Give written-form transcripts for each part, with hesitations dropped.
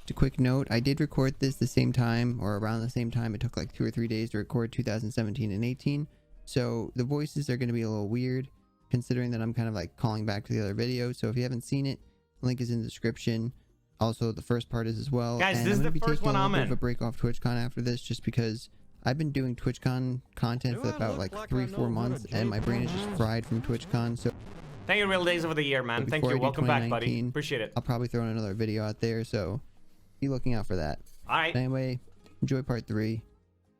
Just a quick note, I did record this the same time or around the same time. It took like 2 or 3 days to record 2017 and 18. So the voices are going to be a little weird considering that I'm kind of like calling back to the other video. So if you haven't seen it, link is in the description. Also, the first part is as well. Guys, and this is I'm the going to be first taking one a I'm little bit in. of a break off TwitchCon after this just because I've been doing TwitchCon content for about like 3-4 months and my brain is just fried from TwitchCon. So Thank you, Real Days of the Year, man. Thank you. Welcome back, buddy. Appreciate it. I'll probably throw in another video out there, so be looking out for that. All right. Anyway, enjoy part 3,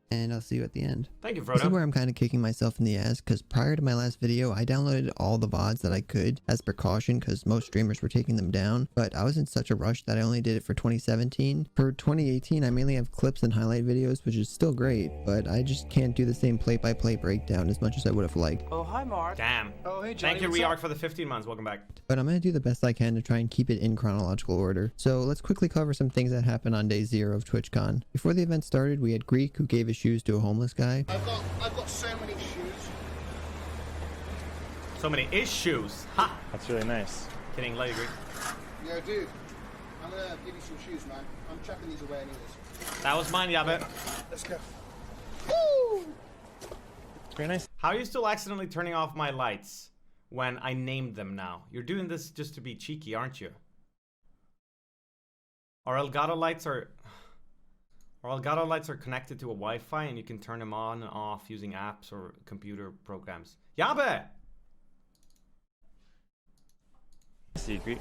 and I'll see you at the end. Thank you, Frodo. This is where I'm kind of kicking myself in the ass, because prior to my last video, I downloaded all the VODs that I could as precaution, because most streamers were taking them down, but I was in such a rush that I only did it for 2017. For 2018, I mainly have clips and highlight videos, which is still great, but I just can't do the same play-by-play breakdown as much as I would have liked. Oh, hi, Mark. Damn. Oh, hey, Johnny. Thank you, Rearc, for the 15 months. Welcome back. But I'm going to do the best I can to try and keep it in chronological order. So let's quickly cover some things that happened on day 0 of TwitchCon. Before the event started, we had Greek, who gave his shoes to a homeless guy. I've got so many shoes. So many issues. Ha! That's really nice. Kidding, love you, Greek. Yo, dude, I'm gonna give you some shoes, man. I'm chucking these away anyways. That was mine, yeah, bet. Let's go. It's very nice. How are you still accidentally turning off my lights when I named them now? You're doing this just to be cheeky, aren't you? Our Elgato lights are connected to a Wi-Fi and you can turn them on and off using apps or computer programs. Yabe! Secret.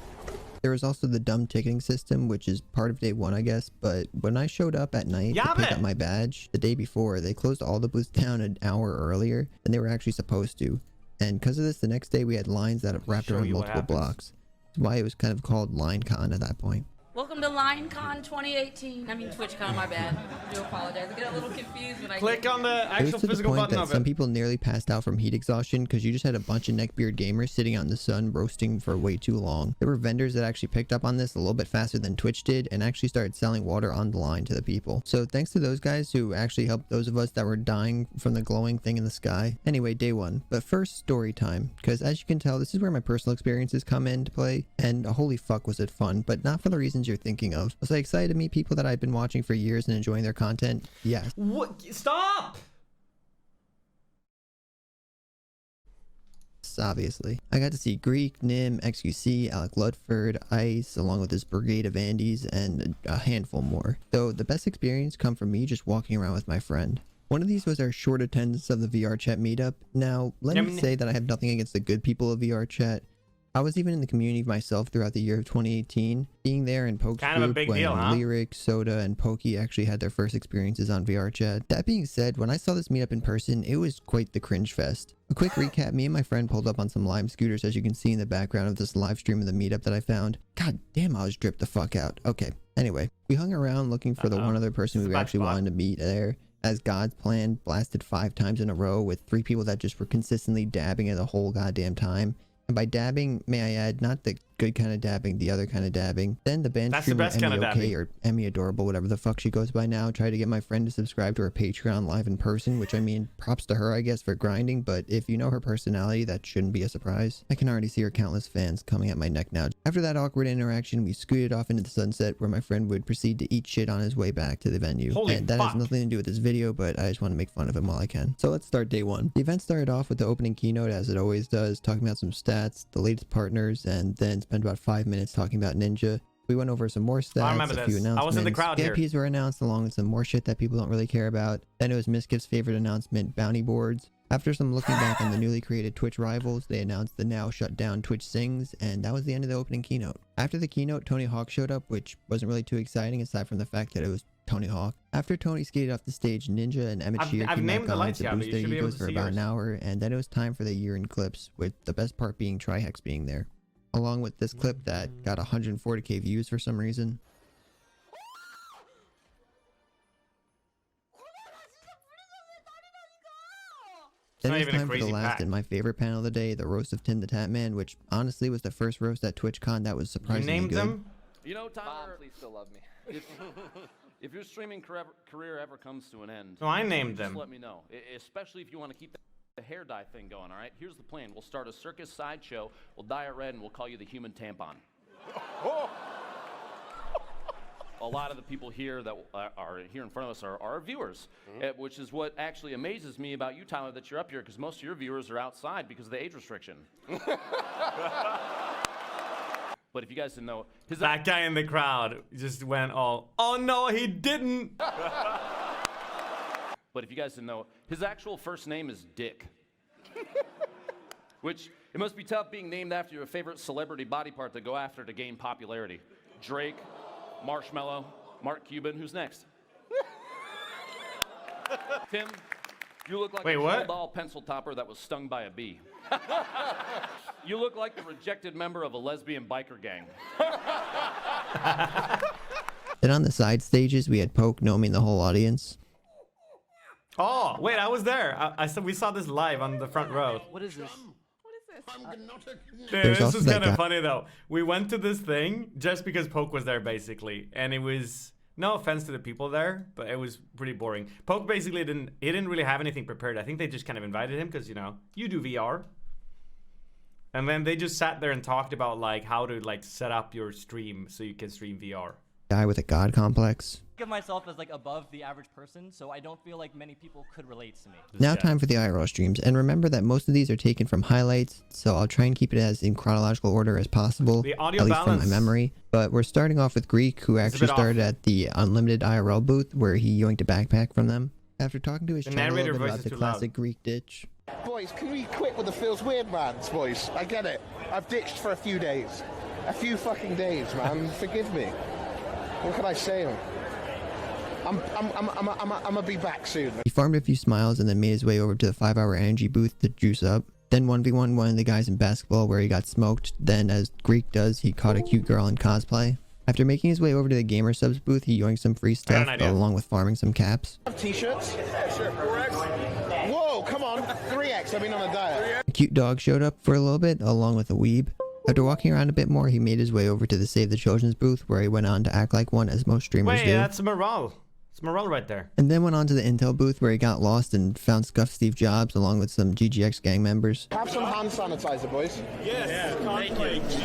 There was also the dumb ticketing system, which is part of day 1, I guess, but when I showed up at night to pick up my badge the day before, they closed all the booths down an hour earlier than they were actually supposed to. And because of this, the next day we had lines that wrapped around multiple blocks. That's why it was kind of called LineCon at that point. Welcome to LineCon 2018. I mean TwitchCon, my bad. I do apologize. I get a little confused when I click on the It actual was to the physical point button that of some it. people nearly passed out from heat exhaustion because you just had a bunch of neckbeard gamers sitting out in the sun roasting for way too long. There were vendors that actually picked up on this a little bit faster than Twitch did and actually started selling water on the line to the people. So thanks to those guys who actually helped those of us that were dying from the glowing thing in the sky. Anyway, day 1. But first, story time. Because as you can tell, this is where my personal experiences come into play. And holy fuck was it fun, but not for the reasons you're thinking of. Was I excited to meet people that I've been watching for years and enjoying their content? Yes. What? Stop! Obviously. I got to see Greek, NymN, XQC, Alec Ludford, Ice, along with his brigade of Andes, and a handful more. Though the best experience come from me just walking around with my friend. One of these was our short attendance of the VR chat meetup. Now, let me say that I have nothing against the good people of VR chat. I was even in the community myself throughout the year of 2018, being there in Poke's kind of a group big when deal, huh? Lyric, Soda, and Pokey actually had their first experiences on VR chat. That being said, when I saw this meetup in person, it was quite the cringe fest. A quick recap, me and my friend pulled up on some Lime scooters, as you can see in the background of this live stream of the meetup that I found. God damn, I was dripped the fuck out. Okay, anyway, we hung around looking for the one other person we actually wanted to meet there. As God's plan blasted 5 times in a row with 3 people that just were consistently dabbing it the whole goddamn time. And by dabbing, may I add, not the good kind of dabbing, the other kind of dabbing. Then the band streamer Emmy OK, or Emmy Adorable, whatever the fuck she goes by now, tried to get my friend to subscribe to her Patreon live in person, which I mean, props to her, I guess, for grinding, but if you know her personality, that shouldn't be a surprise. I can already see her countless fans coming at my neck now. After that awkward interaction, we scooted off into the sunset where my friend would proceed to eat shit on his way back to the venue. And that has nothing to do with this video, but I just want to make fun of him while I can. So let's start day 1. The event started off with the opening keynote, as it always does, talking about some stats, the latest partners, and then spent about 5 minutes talking about Ninja. We went over some more stats, a few announcements. I was in the crowd here. VIPs were announced along with some more shit that people don't really care about. Then it was Miskiff's favorite announcement, bounty boards. After some looking back on the newly created Twitch rivals, they announced the now shut down Twitch Sings, and that was the end of the opening keynote. After the keynote, Tony Hawk showed up, which wasn't really too exciting aside from the fact that it was Tony Hawk. After Tony skated off the stage, Ninja and Emmett Shear came back on to boost their egos for about an hour, and then it was time for the year-end clips, with the best part being Trihex being there. Along with this clip that got 140k views for some reason. Then it was time for the last and my favorite panel of the day, the roast of Tim the Tatman, which honestly was the first roast at TwitchCon that was surprisingly good. Them? You know, Tyler, please still love me. If your streaming career ever comes to an end, no, I named just them. let me know, especially if you want to keep the hair dye thing going, all right? Here's the plan. We'll start a circus sideshow, we'll dye it red, and we'll call you the human tampon. a lot of the people here that are here in front of us are our viewers, which is what actually amazes me about you, Tyler, that you're up here, because most of your viewers are outside because of the age restriction. But if you guys didn't know, That guy in the crowd just went all, oh no, he didn't. But if you guys didn't know, his actual first name is Dick. Which, it must be tough being named after your favorite celebrity body part to go after to gain popularity. Drake, Marshmello, Mark Cuban, who's next? Tim, you look like a what? doll pencil topper that was stung by a bee. You look like the rejected member of a lesbian biker gang. Then on the side stages, we had Poke, Nomi, and the whole audience. Oh, wait, I was there. We saw this live on the front row. What is this? Dude, There's this also was that kind of guy- funny though. We went to this thing just because Poke was there basically, and it was no offense to the people there, but it was pretty boring. Poke basically didn't really have anything prepared. I think they just kind of invited him because you do VR, and then they just sat there and talked about like how to like set up your stream so you can stream VR. Guy with a god complex. Think of myself as like above the average person, so I don't feel like many people could relate to me. Now time for the IRL streams, and remember that most of these are taken from highlights, so I'll try and keep it as in chronological order as possible, The audio at least balance. from my memory. But we're starting off with Greek, who a actually bit off. started at the Unlimited IRL booth, where he yoinked a backpack from them. After talking to his The channel a narrator little bit voice about is the too loud. classic Greek ditch, Boys, can we quit with the feels weird, man? Boys, I get it. I've ditched for a few days. A few fucking days, man. Forgive me. What can I say? I'm gonna be back soon. he farmed a few smiles and then made his way over to the 5-hour energy booth to juice up. Then 1v1 one of the guys in basketball where he got smoked. Then, as Greek does, he caught a cute girl in cosplay. After making his way over to the Gamer Subs booth, he yoinked some free got stuff an idea. along with farming some caps. Have t-shirts? Sure. 4X? Whoa, come on. 3X, I've been on a diet. A cute dog showed up for a little bit, along with a weeb. After walking around a bit more, he made his way over to the Save the Children's booth, where he went on to act like one, as most streamers Wait, do. that's Morale. It's Morale right there. And then went on to the Intel booth, where he got lost and found scuffed Steve Jobs, along with some GGX gang members. Have some hand sanitizer, boys.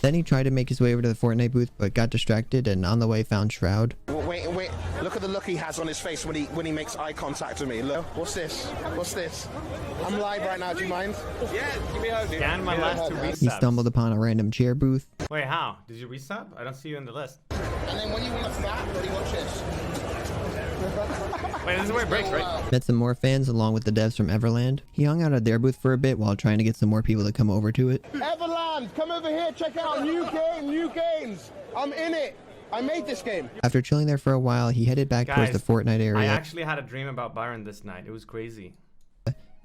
Then he tried to make his way over to the Fortnite booth, but got distracted, and on the way found Shroud. Wait. Look at the look he has on his face when he makes eye contact with me. Look. What's this? I'm live right now, do you mind? Scan my last two He resubs. stumbled upon a random chair booth. Wait, how? Did you resub? I don't see you in the list. And then when you want to fat, buddy, watch this. Wait, this is where it breaks, right? Met some more fans along with the devs from Everland. He hung out at their booth for a bit while trying to get some more people to come over to it. Everland, come over here, check out new games. I'm in it. I made this game. After chilling there for a while, he headed back towards the Fortnite I area, actually had a dream about Byron this night. It was crazy.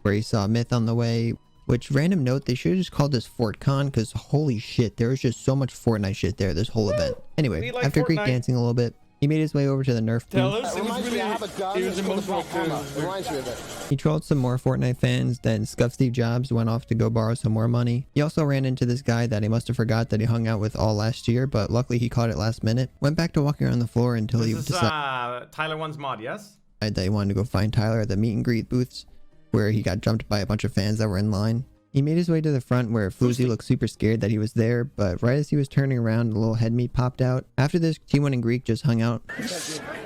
where he saw Myth on the way. Which, random note, they should have just called this FortCon, because holy shit, there was just so much Fortnite shit there this whole event. Anyway, We like after Greek Fortnite. dancing a little bit, he made his way over to the Nerf booth. It reminds me, I have a gun. It's called a black hammer. It reminds me of it. He trolled some more Fortnite fans, then scuffed Steve Jobs, went off to go borrow some more money. He also ran into this guy that he must have forgot that he hung out with all last year, but luckily he caught it last minute. Went back to walking around the floor until he This is decided Tyler One's mod, yes? that he wanted to go find Tyler at the meet and greet booths, where he got jumped by a bunch of fans that were in line. He made his way to the front where Floozy looked super scared that he was there, but right as he was turning around, a little head meat popped out. After this, T1 and Greek just hung out.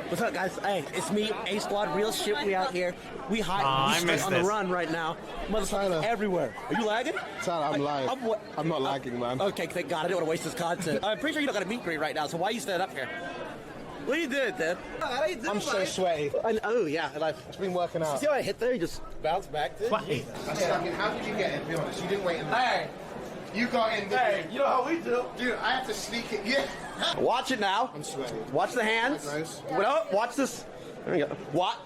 What's up, guys? Hey, it's me, A Squad, real shit. We out here. We hide. I we straight missed on this. the run right now. Motherfuckers everywhere. Are you lagging? Tyler, I'm live. I'm not lagging, man. Okay, thank God. I didn't want to waste this content. I'm pretty sure you don't got a meet greet right now, so why you stand up here? What are you doing, Dad? I'm so sweaty. Oh, yeah. And It's been working out. see how I hit there? You just bounce back, dude. What? How did you get in? Be honest. You didn't wait in line. Hey, You got in. hey, you know how we do. Dude, I have to sneak it. Yeah. Watch it now. I'm sweaty. Watch the hands. Nice. Well, watch this. There you go. What?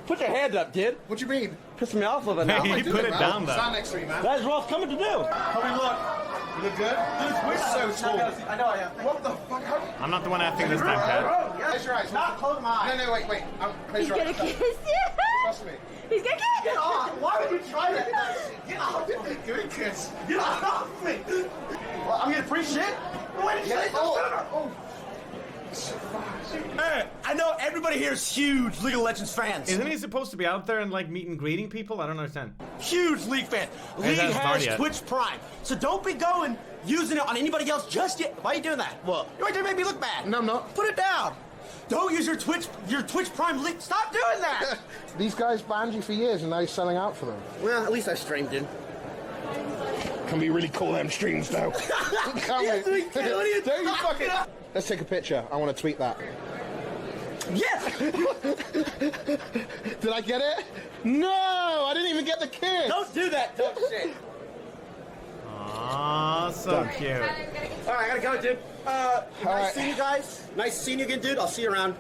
Put your hand up, kid. What do you mean? Pissing me off a little bit now. He put it down, though. Stand next to me, man. That's what I was coming to do. How we look? You look good? Dude, we're so tall. I know I am. What the fuck? I'm not the one acting this time, Kat. Close your eyes. Not close my eyes. No, wait. Close He's your gonna eyes. kiss you. Trust me. He's gonna kiss you. Why would you try that? Get off me. Good kiss. Get off me! Well, I'm getting free shit? Why did you say so sooner? Hey, I know everybody here is huge League of Legends fans. Isn't he supposed to be out there and like meet and greeting people? I don't understand. Huge League fan. League hasn't started has yet. Twitch Prime. So don't be using it on anybody else just yet. Why are you doing that? Well, you're right there, made me look bad. No, I'm not. Put it down. Don't use your Twitch Prime link. Stop doing that. These guys banned you for years and now you're selling out for them. Well, at least I streamed in. Can we really call them streams now? Yes, we can. What are you Don't you fucking... Let's take a picture. I want to tweet that. Yes! Did I get it? No! I didn't even get the kiss! Don't do that. Don't shit. Aw, so cute. All right, I gotta go, dude. Nice seeing you guys. Nice seeing you again, dude. I'll see you around.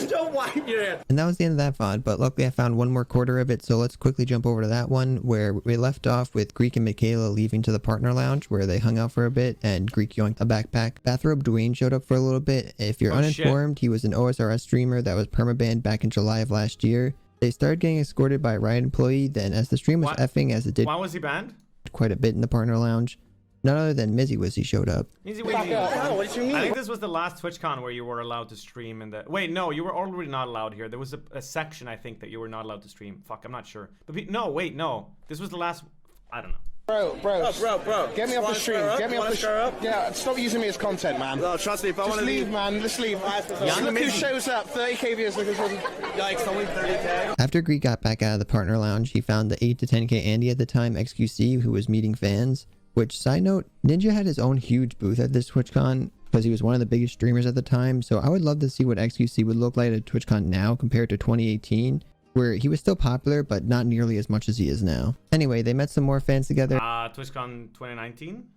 Don't wipe your hand. And that was the end of that VOD, but luckily I found one more quarter of it, so let's quickly jump over to that one where we left off with Greek and Michaela leaving to the partner lounge where they hung out for a bit and Greek yoinked a backpack. Bathrobe Dwayne showed up for a little bit. If you're uninformed, he was an OSRS streamer that was permabanned back in July of last year. They started getting escorted by a Riot employee, then as the stream was effing as it did Why was he banned? quite a bit in the partner lounge, none other than Mizzy Wizzy showed up. Easy What do you mean? I think this was the last TwitchCon where you were allowed to stream in the... Wait, no, you were already not allowed here. There was a section, I think, that you were not allowed to stream. Fuck, I'm not sure. But no, wait, no. This was the last... I don't know. Bro. Get me off the stream. Get me off the stream. up? Yeah, stop using me as content, man. No, trust me. If I Just want to leave, man. Just leave. Look who shows up. 30k viewers. Look who's on. Yikes, only 30k. After Greek got back out of the partner lounge, he found the 8 to 10k Andy at the time, XQC, who was meeting fans. Which, side note, Ninja had his own huge booth at this TwitchCon because he was one of the biggest streamers at the time, so I would love to see what XQC would look like at TwitchCon now compared to 2018, where he was still popular, but not nearly as much as he is now. Anyway, they met some more fans together TwitchCon 2019?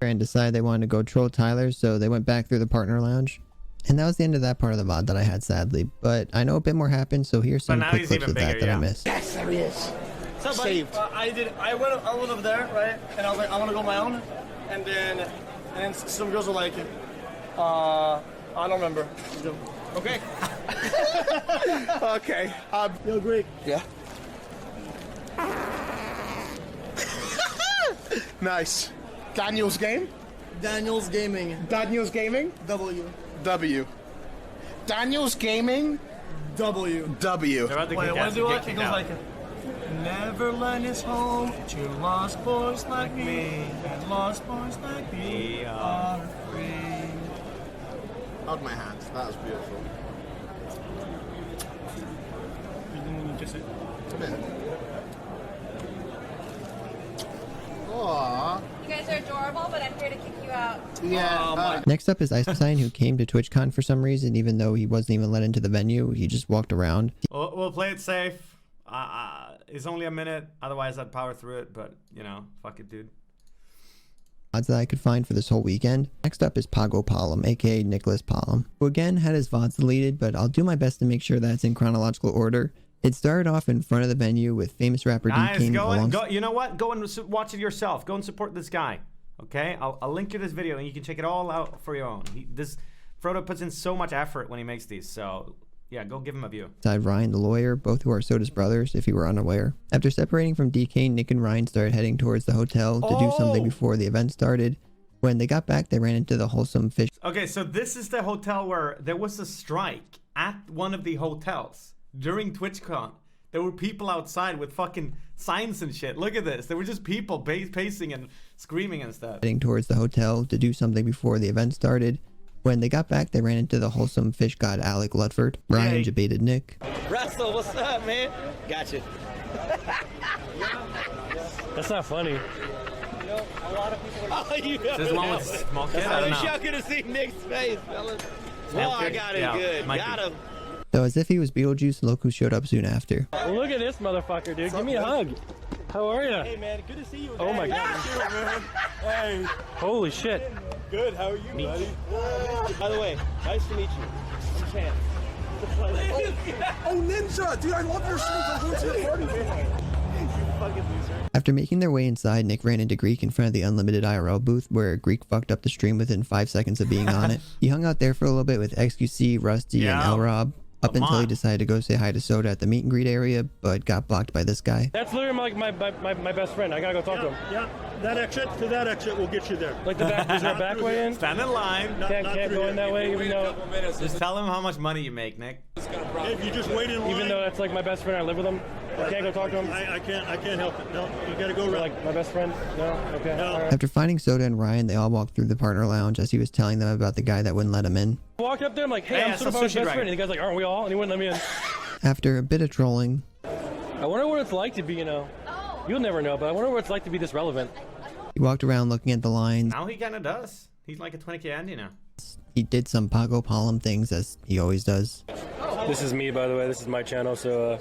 and decided they wanted to go troll Tyler, so they went back through the partner lounge. And that was the end of that part of the VOD that I had, sadly, but I know a bit more happened, so here's some quick clips of that I missed. Yes, there he is. So, buddy, I went over there, right? And I was like, I want to go my own. And then some girls were like, I don't remember. Okay. Okay. Yo, Greek. Yeah. Nice. Daniel's game? Daniel's Gaming. Daniel's Gaming? W. W. Daniel's Gaming? W. W. They're about to Wait, kick what ass do and it? get It kicked goes out. like, Neverland is home to lost boys like me, and lost boys like me are free. Hug my hands. That was beautiful. You didn't kiss it? Come in. Aww. You guys are adorable, but I'm here to kick you out. Yeah. Next up is Icesign, who came to TwitchCon for some reason, even though he wasn't even let into the venue. He just walked around. We'll play it safe. It's only a minute. Otherwise, I'd power through it. But, you know, fuck it, dude. VODs that I could find for this whole weekend. Next up is Pago Palom, aka Nicholas Palom, who again had his VODs deleted, but I'll do my best to make sure that's in chronological order. It started off in front of the venue with famous rapper Guys, D-King. go. You know what? Go and watch it yourself. Go and support this guy. Okay? I'll link you this video, and you can check it all out for your own. Frodo puts in so much effort when he makes these, so yeah, go give him a view. Side Ryan, the lawyer, both who are Soda's brothers, if you were unaware. After separating from DK, Nick and Ryan started heading towards the hotel to do something before the event started. When they got back, they ran into the Wholesome Fish. Okay, so this is the hotel where there was a strike at one of the hotels during TwitchCon. There were people outside with fucking signs and shit. Look at this. There were just people pacing and screaming and stuff. Heading towards the hotel to do something before the event started. When they got back, they ran into the Wholesome Fish god Alec Ludford. Ryan debated Nick. Russell, what's up, man? Gotcha. That's not funny. You know, a lot of people are... Oh, you Is this one with small kid? I don't know. Y'all could have seen Nick's face, fellas. Oh, I got it good. Got him. So as if he was Beetlejuice, look who showed up soon after. Look at this motherfucker, dude. Give me a hug. How are you? Hey, man, good to see you. Oh my god. Hey. Holy shit. Good, how are you, buddy? By the way, nice to meet you. I'm Chance. Oh, Ninja! Dude, I love your streams. I'm going to your party, man. You fucking loser. After making their way inside, Nick ran into Greek in front of the Unlimited IRL booth, where Greek fucked up the stream within 5 seconds of being on it. He hung out there for a little bit with XQC, Rusty, and L Rob, up until he decided to go say hi to Soda at the meet and greet area, but got blocked by this guy. That's literally like my best friend. I gotta go talk to him. Yeah, that exit will get you there. Like the back, is there a back way in? Stand in line. Can't go in that way, even though... Just tell him how much money you make, Nick. If you just wait in line. Even though that's like my best friend, I live with him. I can't go talk to him. I can't help it. No, you gotta go around. Like my best friend? No? Okay. No. All right. After finding Soda and Ryan, they all walked through the partner lounge as he was telling them about the guy that wouldn't let him in. I walked up there, I'm like, hey, Hey, I'm that's Soda the Poppin's sushi best dragon. friend. And the guy's like, aren't we all? And he wouldn't let me in. After a bit of trolling, I wonder what it's like to be, you know, you'll never know, but I wonder what it's like to be this relevant. he walked around looking at the lines. Now he kind of does. He's like a 20K Andy now. He did some Pago Palm things as he always does. This is me, by the way. This is my channel, so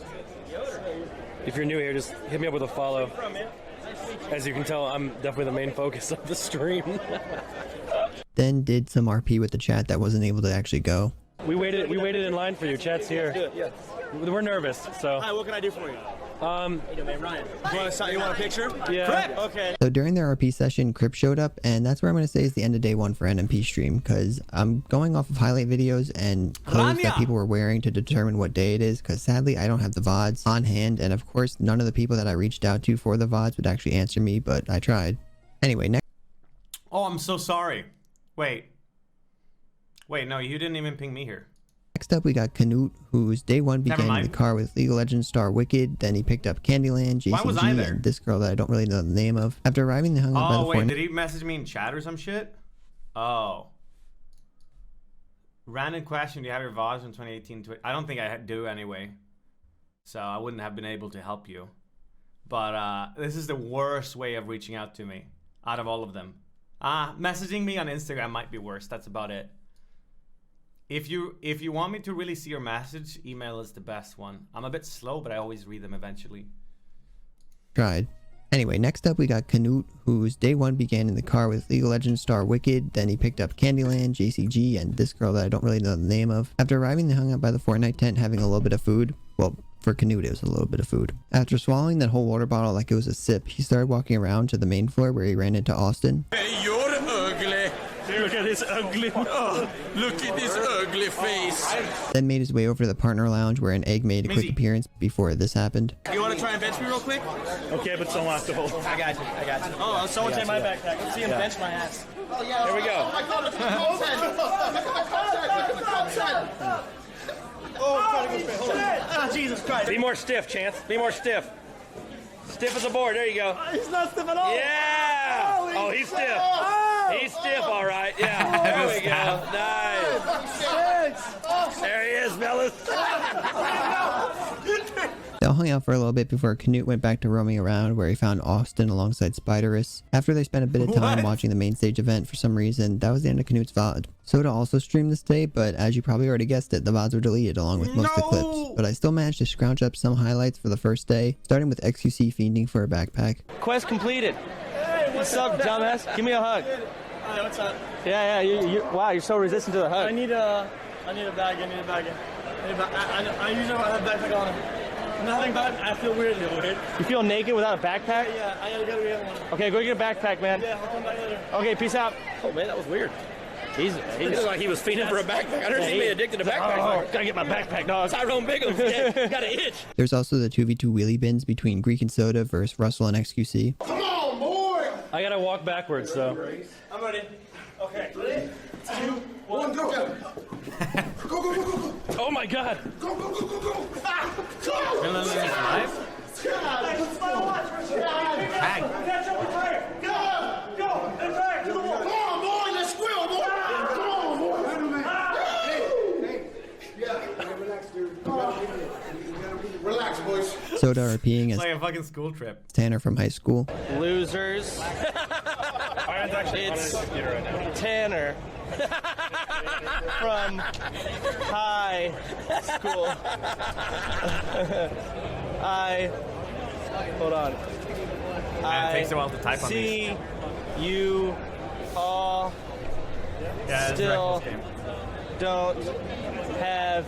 if you're new here, just hit me up with a follow. As you can tell, I'm definitely the main focus of the stream. Then did some RP with the chat that wasn't able to actually go. We waited in line for you. Chat's here. Yeah. We're nervous, so. Hi, what can I do for you? Ryan. You want a picture? Yeah. Okay. So during their RP session, Crip showed up, and that's where I'm going to say is the end of day one for NMP stream, because I'm going off of highlight videos and clothes that people were wearing to determine what day it is, because sadly I don't have the VODs on hand, and of course none of the people that I reached out to for the VODs would actually answer me, but I tried. Anyway, next. Oh, I'm so sorry. Wait, no, you didn't even ping me here. Next up, we got Canute, whose day one began in the car with League of Legends star Wicked. Then he picked up Candyland, Why was I JCG, there? and this girl that I don't really know the name of. After arriving, they hung out by the wait, Fortnite. did he message me in chat or some shit? Oh. Random question, do you have your VODs in 2018? I don't think I do anyway. So I wouldn't have been able to help you. But this is the worst way of reaching out to me out of all of them. Messaging me on Instagram might be worse. That's about it. If you want me to really see your message, email is the best one. I'm a bit slow, but I always read them eventually. Tried. Anyway, next up we got Canute, whose day one began in the car with League of Legends star Wicked. Then he picked up Candyland, JCG, and this girl that I don't really know the name of. After arriving, they hung out by the Fortnite tent having a little bit of food. Well, for Canute, it was a little bit of food. After swallowing that whole water bottle like it was a sip, he started walking around to the main floor where he ran into Austin. Hey, you're ugly. Look at this ugly. Oh, look at this ugly face. Then made his way over to the partner lounge where an egg made a quick appearance before this happened. You want to try and bench me real quick? Okay, but someone has to hold. I got you. Oh, someone take my backpack. Let's see him bench my ass. Oh, yeah. There we go. Oh, my God, look at the content. Look at the content. Oh, I'm trying to go straight. Hold on. Ah, Jesus Christ. Be more stiff, Chance. Be more stiff. Stiff as a board. There you go. He's not stiff at all. Yeah. Oh, he's stiff. Oh. He's stiff, all right. Yeah. There we go. Nice. There he is, fellas. They all hung out for a little bit before Canute went back to roaming around where he found Austin alongside Spiderus. After they spent a bit of time watching the main stage event for some reason, that was the end of Canute's VOD. Soda also streamed this day, but as you probably already guessed it, the VODs were deleted along with most of the clips. But I still managed to scrounge up some highlights for the first day, starting with XQC fiending for a backpack. Quest completed. What's up, dumbass? Give me a hug. Hi, what's up? Yeah, wow, you're so resistant to the hug. I need a bag. I usually don't have a backpack on. Nothing but I feel weird. You feel naked without a backpack? Yeah, I gotta get one. Okay, go get a backpack, man. Yeah, I'll come back later. Okay, peace out. Oh man, that was weird. He's looked like he was feeding for a backpack. I heard he be addicted to backpacks. Oh, gotta get my backpack, dog. Tyrone Biggums, yeah, got an itch. There's also the 2v2 wheelie bins between Greek and Soda versus Russell and XQC. Come on, boy! I gotta walk backwards, so. I'm ready. Okay, 3, 2, 1, go! Go! Oh my God! Go! Ah, go! Live? Let's watch. Tag. Go! And back to the wall. Come on, boy! Let's squeal, boy! Come on, boy! Hey, relax, dude. Relax, boys. Soda RPing It's as like a fucking school trip. Tanner from high school. Losers. It's Tanner from high school. Hold on. It takes a while to type on these. See you all still don't have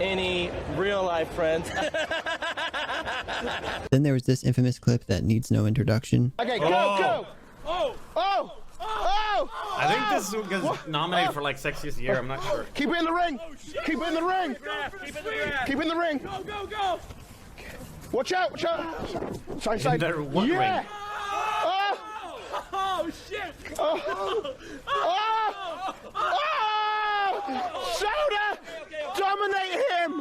any real life friends. Then there was this infamous clip that needs no introduction. Okay, go! Oh! I think this was nominated for like sexiest year. I'm not sure. Keep it in the ring! Keep it in the ring! Keep it in the ring! Go! Watch out! Side. There one ring. Oh, shit! Soda! Dominate him!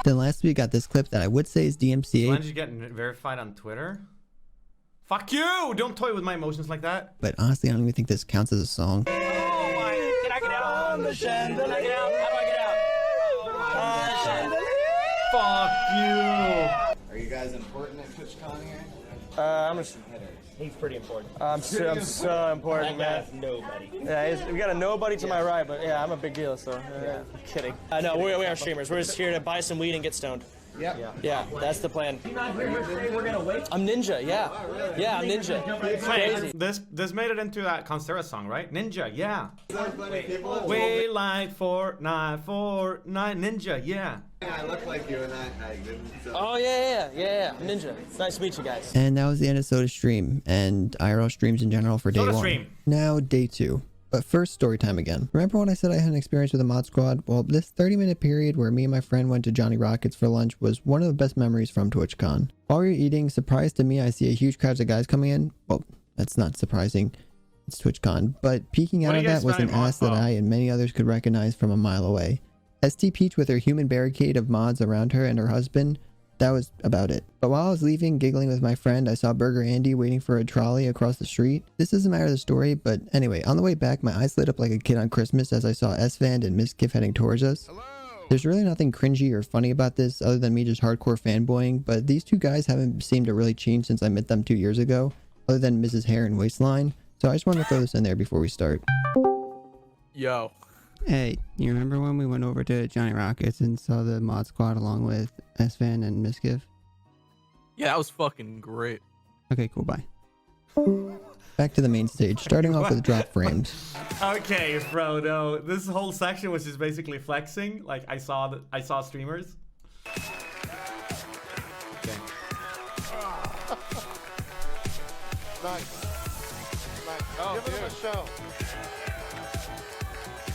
Then lastly, we got this clip that I would say is DMCA. Why did you get verified on Twitter? Fuck you! Don't toy with my emotions like that. But honestly, I don't even think this counts as a song. Can I get out? Can I get out? How do I get out? Fuck you! Are you guys important at TwitchCon here? I'm just. He's pretty important. I'm so important, man. Nobody. Yeah, we got a nobody to my right, but yeah, I'm a big deal. So I'm kidding. No, we are streamers. We're just here to buy some weed and get stoned. Yep. Yeah, that's the plan. We're gonna wait. I'm Ninja. Yeah. Yeah, I'm Ninja. Crazy. This made it into that Constera song, right? Ninja, yeah. We like Fortnite, Ninja, yeah. I look like you and I didn't. So. Oh yeah. I'm Ninja. It's nice to meet you guys. And that was the end of Soda Stream and IRL streams in general for day Soda 1. Stream. Now day 2. But first, story time again. Remember when I said I had an experience with a mod squad? Well, this 30-minute period where me and my friend went to Johnny Rockets for lunch was one of the best memories from TwitchCon. While we were eating, surprised to me, I see a huge crowd of guys coming in. Well, that's not surprising. It's TwitchCon. But peeking out of that was an ass that I and many others could recognize from a mile away. ST Peach with her human barricade of mods around her and her husband. That was about it. But while I was leaving, giggling with my friend, I saw Burger Andy waiting for a trolley across the street. This doesn't matter the story, but anyway, on the way back, my eyes lit up like a kid on Christmas as I saw SVand and Miss Kiff heading towards us. Hello. There's really nothing cringy or funny about this other than me just hardcore fanboying, but these two guys haven't seemed to really change since I met them 2 years ago, other than Mrs. Hair and Waistline. So I just wanted to throw this in there before we start. Yo. Hey, you remember when we went over to Johnny Rockets and saw the mod squad along with SVan and Miskiv? Yeah, that was fucking great. Okay, cool, bye. Back to the main stage, starting off with drop frames. Okay, Frodo. This whole section was just basically flexing. Like I saw streamers. Okay. Nice. Oh, give him a show.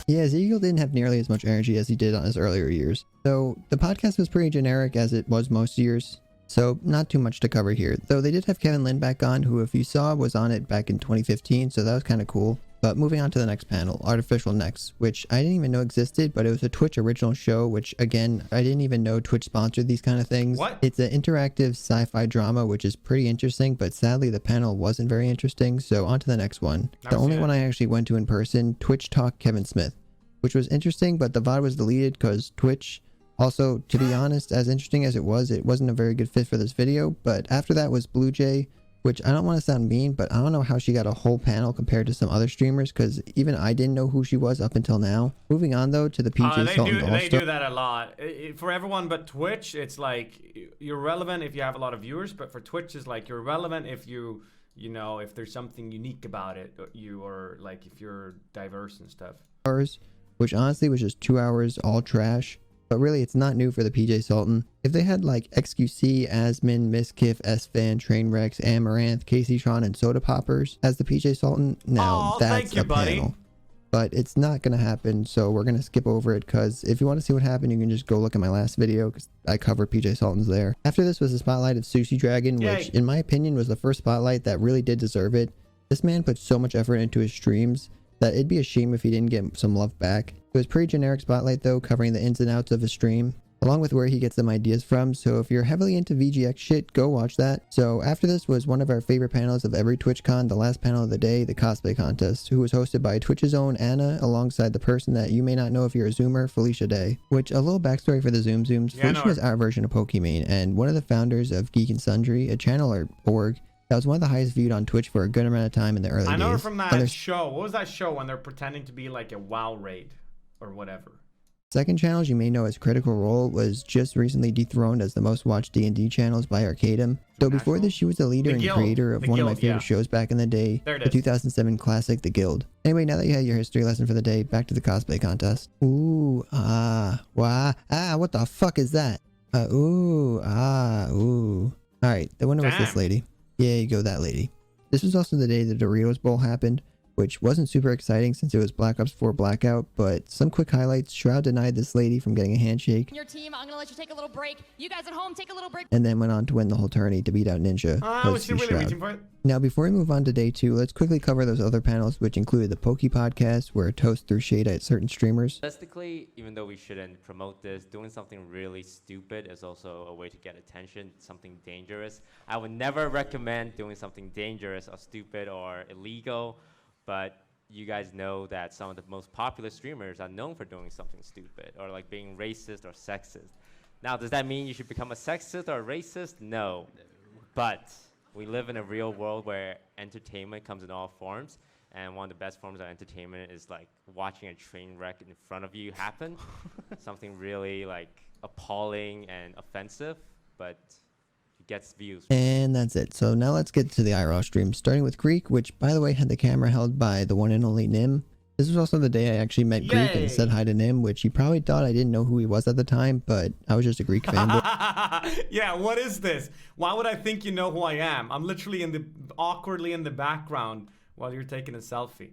Yeah, Ezekiel didn't have nearly as much energy as he did on his earlier years. So the podcast was pretty generic as it was most years. So not too much to cover here. Though they did have Kevin Lin back on, who if you saw was on it back in 2015, so that was kind of cool. But moving on to the next panel, Artificial Necks, which I didn't even know existed, but it was a Twitch original show, which again, I didn't even know Twitch sponsored these kind of things. What? It's an interactive sci-fi drama, which is pretty interesting, but sadly the panel wasn't very interesting, so on to the next one. The only one I actually went to in person, Twitch Talk Kevin Smith, which was interesting, but the VOD was deleted because Twitch. Also, to be honest, as interesting as it wasn't a very good fit for this video, but after that was Blue Jay, which I don't want to sound mean, but I don't know how she got a whole panel compared to some other streamers, because even I didn't know who she was up until now. Moving on, though, to the PJ Sultan They do that a lot. For everyone but Twitch, it's like, you're relevant if you have a lot of viewers, but for Twitch, it's like, you're relevant if you know, if there's something unique about it, or like, if you're diverse and stuff. Which honestly was just 2 hours, all trash. But really, it's not new for the PJ Sultan. If they had like XQC, Asmin, Miskiff, SVan, Trainwrecks, Amaranth, Casey Tron, and Soda Poppers as the PJ Sultan, now that's a panel. But it's not going to happen, so we're going to skip over it, because if you want to see what happened, you can just go look at my last video, because I covered PJ Sultans there. After this was the spotlight of Sushi Dragon, which in my opinion was the first spotlight that really did deserve it. This man put so much effort into his streams that it'd be a shame if he didn't get some love back. It was pretty generic spotlight though, covering the ins and outs of his stream, along with where he gets some ideas from, so if you're heavily into VGX shit, go watch that. So after this was one of our favorite panels of every TwitchCon, the last panel of the day, the cosplay contest, who was hosted by Twitch's own Anna, alongside the person that you may not know if you're a Zoomer, Felicia Day. Which, a little backstory for the Zoom Zooms, Felicia was our version of Pokimane, and one of the founders of Geek and Sundry, a channel or org, that was one of the highest viewed on Twitch for a good amount of time in the early days. I know her from that show. What was that show when they're pretending to be like a WoW raid or whatever? Second channels you may know as Critical Role was just recently dethroned as the most watched D&D channels by Arcadum. Though before this she was the leader and creator of one of my favorite shows back in the day, the 2007 classic The Guild. Anyway, now that you had your history lesson for the day, back to the cosplay contest. Ooh, what the fuck is that? Ooh. Alright, the winner was this lady. Yeah, you go that lady. This was also the day the Doritos Bowl happened, which wasn't super exciting since it was Black Ops 4 Blackout, but some quick highlights. Shroud denied this lady from getting a handshake. Your team, I'm gonna let you take a little break. You guys at home, take a little break. And then went on to win the whole tourney to beat out Ninja. Was she really reaching for it? Now, before we move on to day 2, let's quickly cover those other panels, which included the Pokey podcast, where Toast threw shade at certain streamers. Realistically, even though we shouldn't promote this, doing something really stupid is also a way to get attention, something dangerous. I would never recommend doing something dangerous or stupid or illegal, but you guys know that some of the most popular streamers are known for doing something stupid or like being racist or sexist. Now, does that mean you should become a sexist or a racist? No. But we live in a real world where entertainment comes in all forms, and one of the best forms of entertainment is like watching a train wreck in front of you happen. Something really like appalling and offensive, but it gets views. And that's it. So now let's get to the IRL stream, starting with Greek, which by the way had the camera held by the one and only NymN. This was also the day I actually met Greek and said hi to NymN, which he probably thought I didn't know who he was at the time, but I was just a Greek fanboy. Yeah, what is this? Why would I think you know who I am? I'm literally awkwardly in the background while you're taking a selfie.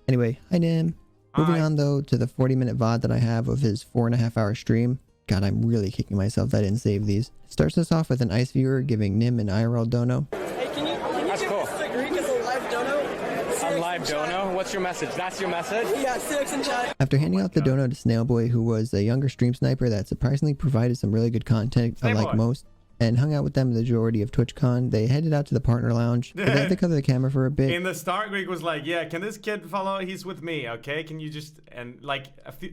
Anyway, hi NymN. Moving on though to the 40-minute VOD that I have of his 4.5-hour stream. God, I'm really kicking myself that I didn't save these. Starts us off with an ICE viewer giving NymN an IRL dono. Hey, can you give us a Greek as a live dono? A live dono? What's your message? That's your message? Yeah, 6 in chat. After handing out the dono to Snailboy, who was a younger stream sniper that surprisingly provided some really good content, unlike most, and hung out with them the majority of TwitchCon, they headed out to the partner lounge. They had to cover the camera for a bit. In the start, Greek was like, yeah, can this kid follow? He's with me, okay? Can you just... And like,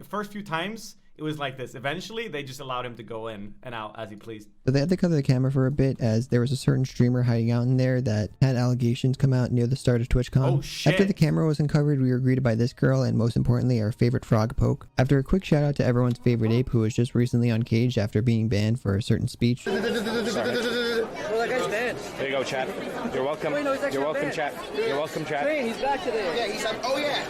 first few times, it was like this. Eventually, they just allowed him to go in and out as he pleased. So they had to cover the camera for a bit, as there was a certain streamer hiding out in there that had allegations come out near the start of TwitchCon. Oh, shit. After the camera was uncovered, we were greeted by this girl, and most importantly, our favorite frog, Poke. After a quick shout out to everyone's favorite ape, who was just recently uncaged after being banned for a certain speech. Well, that guy's banned. There you go, chat. You're welcome. Wait, no, You're welcome, chat. You're welcome, chat. Train, he's back today. Yeah, he's oh yeah.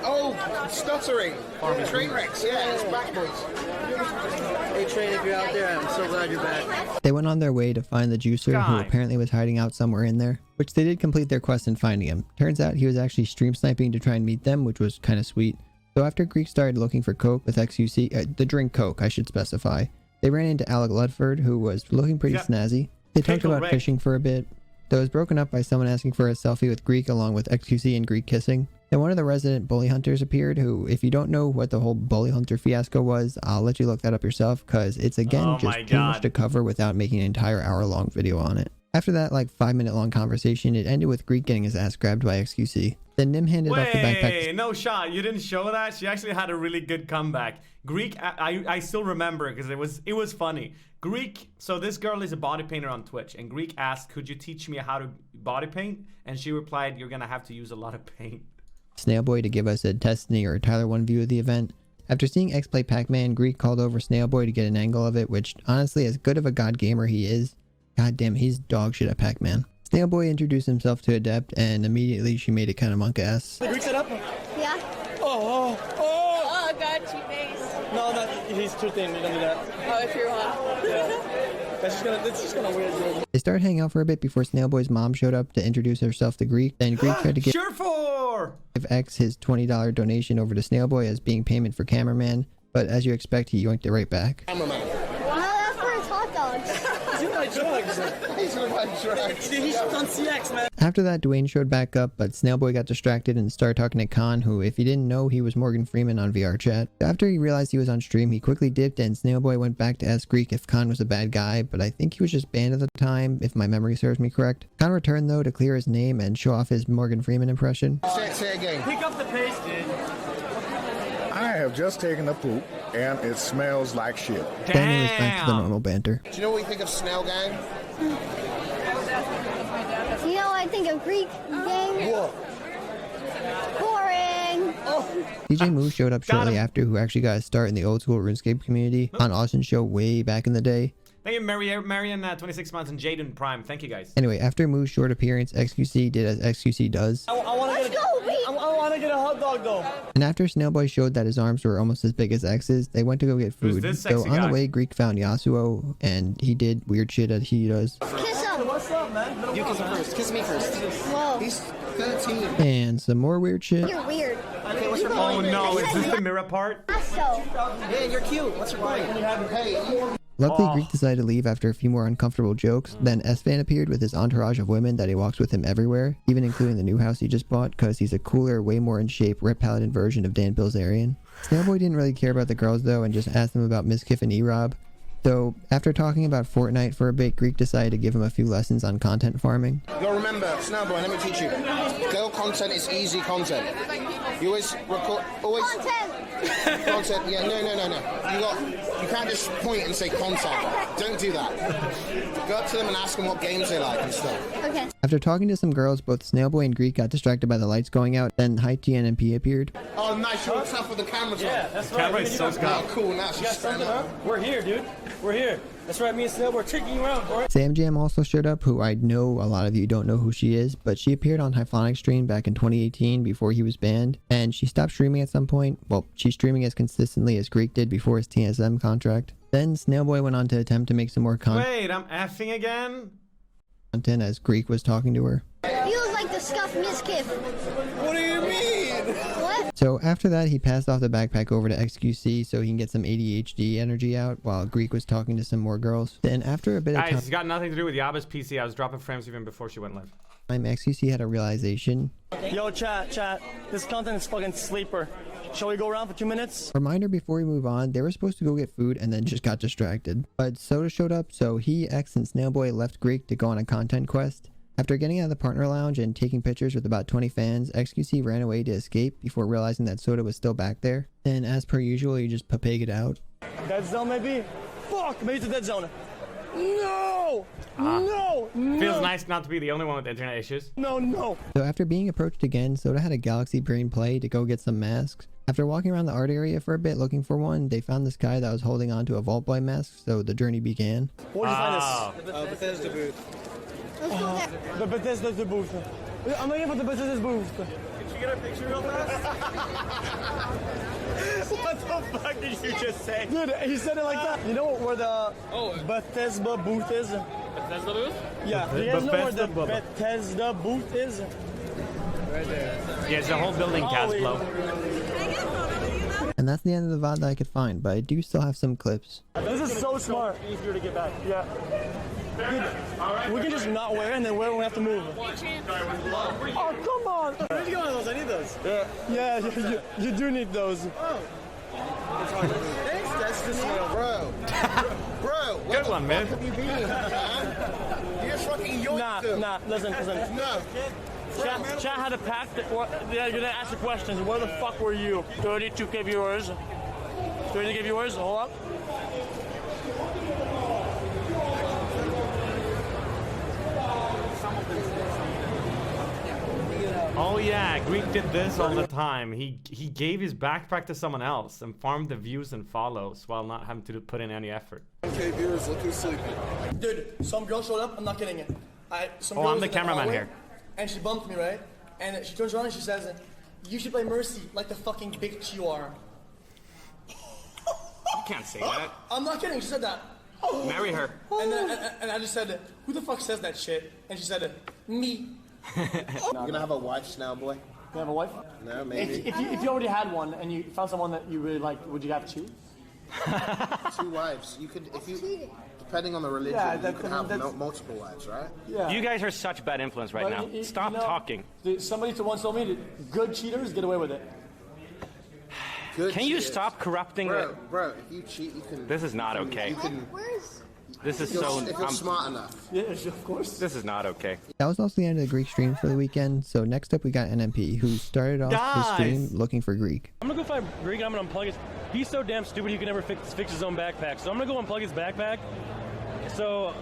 Oh, stuttering. Trainwrecks, yeah, it's back, boys. Hey, Train, if you're out there, I'm so glad you're back. They went on their way to find the juicer, who apparently was hiding out somewhere in there, which they did complete their quest in finding him. Turns out he was actually stream sniping to try and meet them, which was kind of sweet. So after Greek started looking for Coke with XQC, the drink Coke, I should specify, they ran into Alec Ludford, who was looking pretty snazzy. They talked about fishing for a bit, though it was broken up by someone asking for a selfie with Greek along with XQC and Greek kissing. Then one of the resident bully hunters appeared, who, if you don't know what the whole bully hunter fiasco was, I'll let you look that up yourself, because it's again just too much to cover without making an entire hour-long video on it. After that like 5-minute long conversation, it ended with Greek getting his ass grabbed by XQC. Then NymN handed off the backpack. No shot. You didn't show that? She actually had a really good comeback. Greek, I still remember because it was funny. Greek, so this girl is a body painter on Twitch, and Greek asked, could you teach me how to body paint? And she replied, you're gonna have to use a lot of paint. Snailboy to give us a Destiny or Tyler 1 view of the event. After seeing X play Pac-Man, Greek called over Snailboy to get an angle of it, which honestly, as good of a god gamer he is, goddamn, he's dog shit at Pac-Man. Snailboy introduced himself to Adept, and immediately she made it kind of monk-ass. Did Greek set up? Yeah. Oh, God, cheap face. No, not, he's too thin. You don't do that. Oh, if you're on. Yeah. That's just gonna weird, dude. They started hanging out for a bit before Snailboy's mom showed up to introduce herself to Greek. Then Greek tried to give X his $20 donation over to Snailboy as being payment for cameraman, but as you expect, he yoinked it right back. Cameraman. Wow, that's for his hot dogs. He's gonna buy drugs. He's gonna buy drugs. Dude, he's on CX, man. After that, Dwayne showed back up, but Snailboy got distracted and started talking to Khan, who, if you didn't know, he was Morgan Freeman on VR chat. After he realized he was on stream, he quickly dipped, and Snailboy went back to ask Greek if Khan was a bad guy, but I think he was just banned at the time, if my memory serves me correct. Khan returned, though, to clear his name and show off his Morgan Freeman impression. Say again. Pick up the pace, dude. I have just taken a poop, and it smells like shit. Then it was back to the normal banter. Do you know what we think of Snail Gang? You know, I think of Greek gang. What? Boring. DJ Moo showed up shortly after, who actually got a start in the old school RuneScape community on Austin's show way back in the day. Thank you, Marion, 26 months, and Jaden Prime. Thank you, guys. Anyway, after Moo's short appearance, XQC did as XQC does. I want to get a hot dog, though. And after Snailboy showed that his arms were almost as big as X's, they went to go get food. So on the way, Greek found Yasuo, and he did weird shit as he does. Kiss him. What's up, You kiss him first. Kiss me first. Whoa. He's 13. And some more weird shit. You're weird. Okay, what's your Oh point? no, is this the mirror part? So. Yeah, you're cute. What's your point? Hey, Luckily, Greek decided to leave after a few more uncomfortable jokes. Then S-Fan appeared with his entourage of women that he walks with him everywhere, even including the new house he just bought, because he's a cooler, way more in shape, Rip Paladin version of Dan Bilzerian. Snailboy didn't really care about the girls though, and just asked them about Miskiff and E-Rob. So, after talking about Fortnite for a bit, Greek decided to give him a few lessons on content farming. You'll remember, Snailboy, let me teach you. Girl content is easy content. You always record, content, yeah, no. You can't just point and say content. Don't do that. Go up to them and ask them what games they like and stuff. Okay. After talking to some girls, both Snailboy and Greek got distracted by the lights going out, then Haiti and NP appeared. Oh, nice, you're tough with the cameras on. Yeah, that's right. Camera is so Oh, cool, now You got something, huh? We're here, dude. We're here. That's right, me and Snail, we're checking you out, boy. Sam Jam also showed up, who I know a lot of you don't know who she is, but she appeared on Hyphonic's stream back in 2018 before he was banned, and she stopped streaming at some point. Well, she's streaming as consistently as Greek did before his TSM contract. Then Snailboy went on to attempt to make some more Wait, I'm effing again? content as Greek was talking to her. You look like the scuffed Miskiff. What do you mean? What? So after that, he passed off the backpack over to XQC so he can get some ADHD energy out while Greek was talking to some more girls. Then after a bit of Guys, it's got nothing to do with Yaba's PC. I was dropping frames even before she went live. time, XQC had a realization. Yo, chat. This content is fucking sleeper. Shall we go around for 2 minutes? Reminder before we move on, they were supposed to go get food and then just got distracted. But Soda showed up, so he, X, and Snailboy left Greek to go on a content quest. After getting out of the partner lounge and taking pictures with about 20 fans, XQC ran away to escape before realizing that Soda was still back there. Then, as per usual, he just papega'd out. Dead zone, maybe? Fuck, maybe it's a dead zone. No! No! Feels nice not to be the only one with internet issues. No. So after being approached again, Soda had a Galaxy Brain play to go get some masks. After walking around the art area for a bit looking for one, they found this guy that was holding on to a Vault Boy mask, so the journey began. Where'd you find this? Bethesda booth. The Bethesda booth. I'm looking for the Bethesda booth. Can you get a picture real fast? What the fuck did you just say? Dude, he said it like that. You know where the Bethesda booth is? Bethesda booth? Yeah. Do you guys know where the Bethesda Bethesda booth is? Right there. Yeah, it's the whole building cast blow. And that's the end of the VOD that I could find, but I do still have some clips. This is so smart. Easier to get back. Yeah. Dude, we can just not wear it and then wear it when we have to move. Oh, come on. Where did you get one of those? I need those. Yeah, you do need those. Oh. Thanks, that's just bro. Bro, Good one, man. Have you been? You just fucking yoinked Nah, listen. No. Chat had a pack that, you're gonna ask the questions. Where the fuck were you? 32K viewers. 32K viewers, hold up. Oh yeah, Greek did this all the time. He gave his backpack to someone else and farmed the views and follows while not having to put in any effort. Okay, viewers, look who's sleeping. Dude, some girl showed up. I'm not kidding it. Some Oh, girl I'm was the in cameraman hallway, here. And she bumped me, right? And she turns around and she says, "You should play Mercy like the fucking bitch you are." You can't say that. I'm not kidding. She said that. Marry her. And I just said, "Who the fuck says that shit?" And she said, "Me." You're gonna have a wife, Snailboy? You have a wife? No, maybe. If you already had one and you found someone that you really liked, would you have to choose? 2 wives. You could, if you, depending on the religion, you could have multiple wives, right? Yeah. You guys are such bad influence right now. Stop talking. Somebody once told me that good cheaters get away with it. Good Can you cheaters. stop corrupting Bro, if you cheat, you can. This is not okay. This is so. If you're smart enough. Yeah, of course. This is not okay. That was also the end of the Greek stream for the weekend, so next up we got NMP, who started off his stream looking for Greek. I'm gonna go find Greek and I'm gonna unplug his. He's so damn stupid he can never fix his own backpack. So I'm gonna go unplug his backpack. So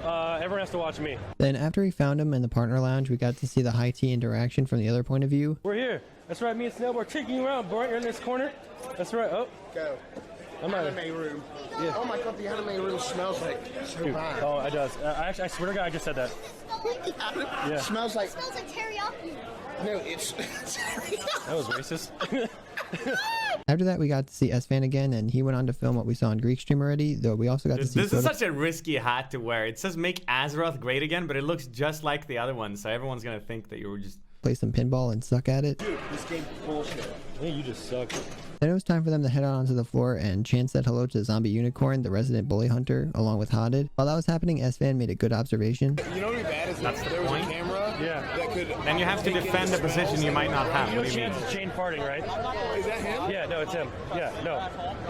everyone has to watch me. Then after he found him in the partner lounge, we got to see the high tea interaction from the other point of view. We're here. That's right, me and Snail, we're taking you around, boy. You're in this corner. That's right. Oh. Go. anime room. Yeah. Oh my god, the anime room smells like so bad. Oh, it does. Actually, I swear to God, I just said that. Yeah. Smells like teriyaki. no, it's That was racist. After that, we got to see S-Fan again, and he went on to film what we saw on Greek stream already, though we also got to see This is such a risky hat to wear. It says make Azeroth great again, but it looks just like the other one, so everyone's gonna think that you were just... play some pinball and suck at it. dude, this game's bullshit. Hey, you just suck. Then it was time for them to head out onto the floor, and Chan said hello to Zombie Unicorn, the resident bully hunter, along with Haunted. While that was happening, S-Fan made a good observation. You know what would be bad is if there was a camera that could... Then you have to defend a position you might not have. What do you mean? Chan's chain farting, right? Is that him? Yeah, no, it's him. Yeah, no.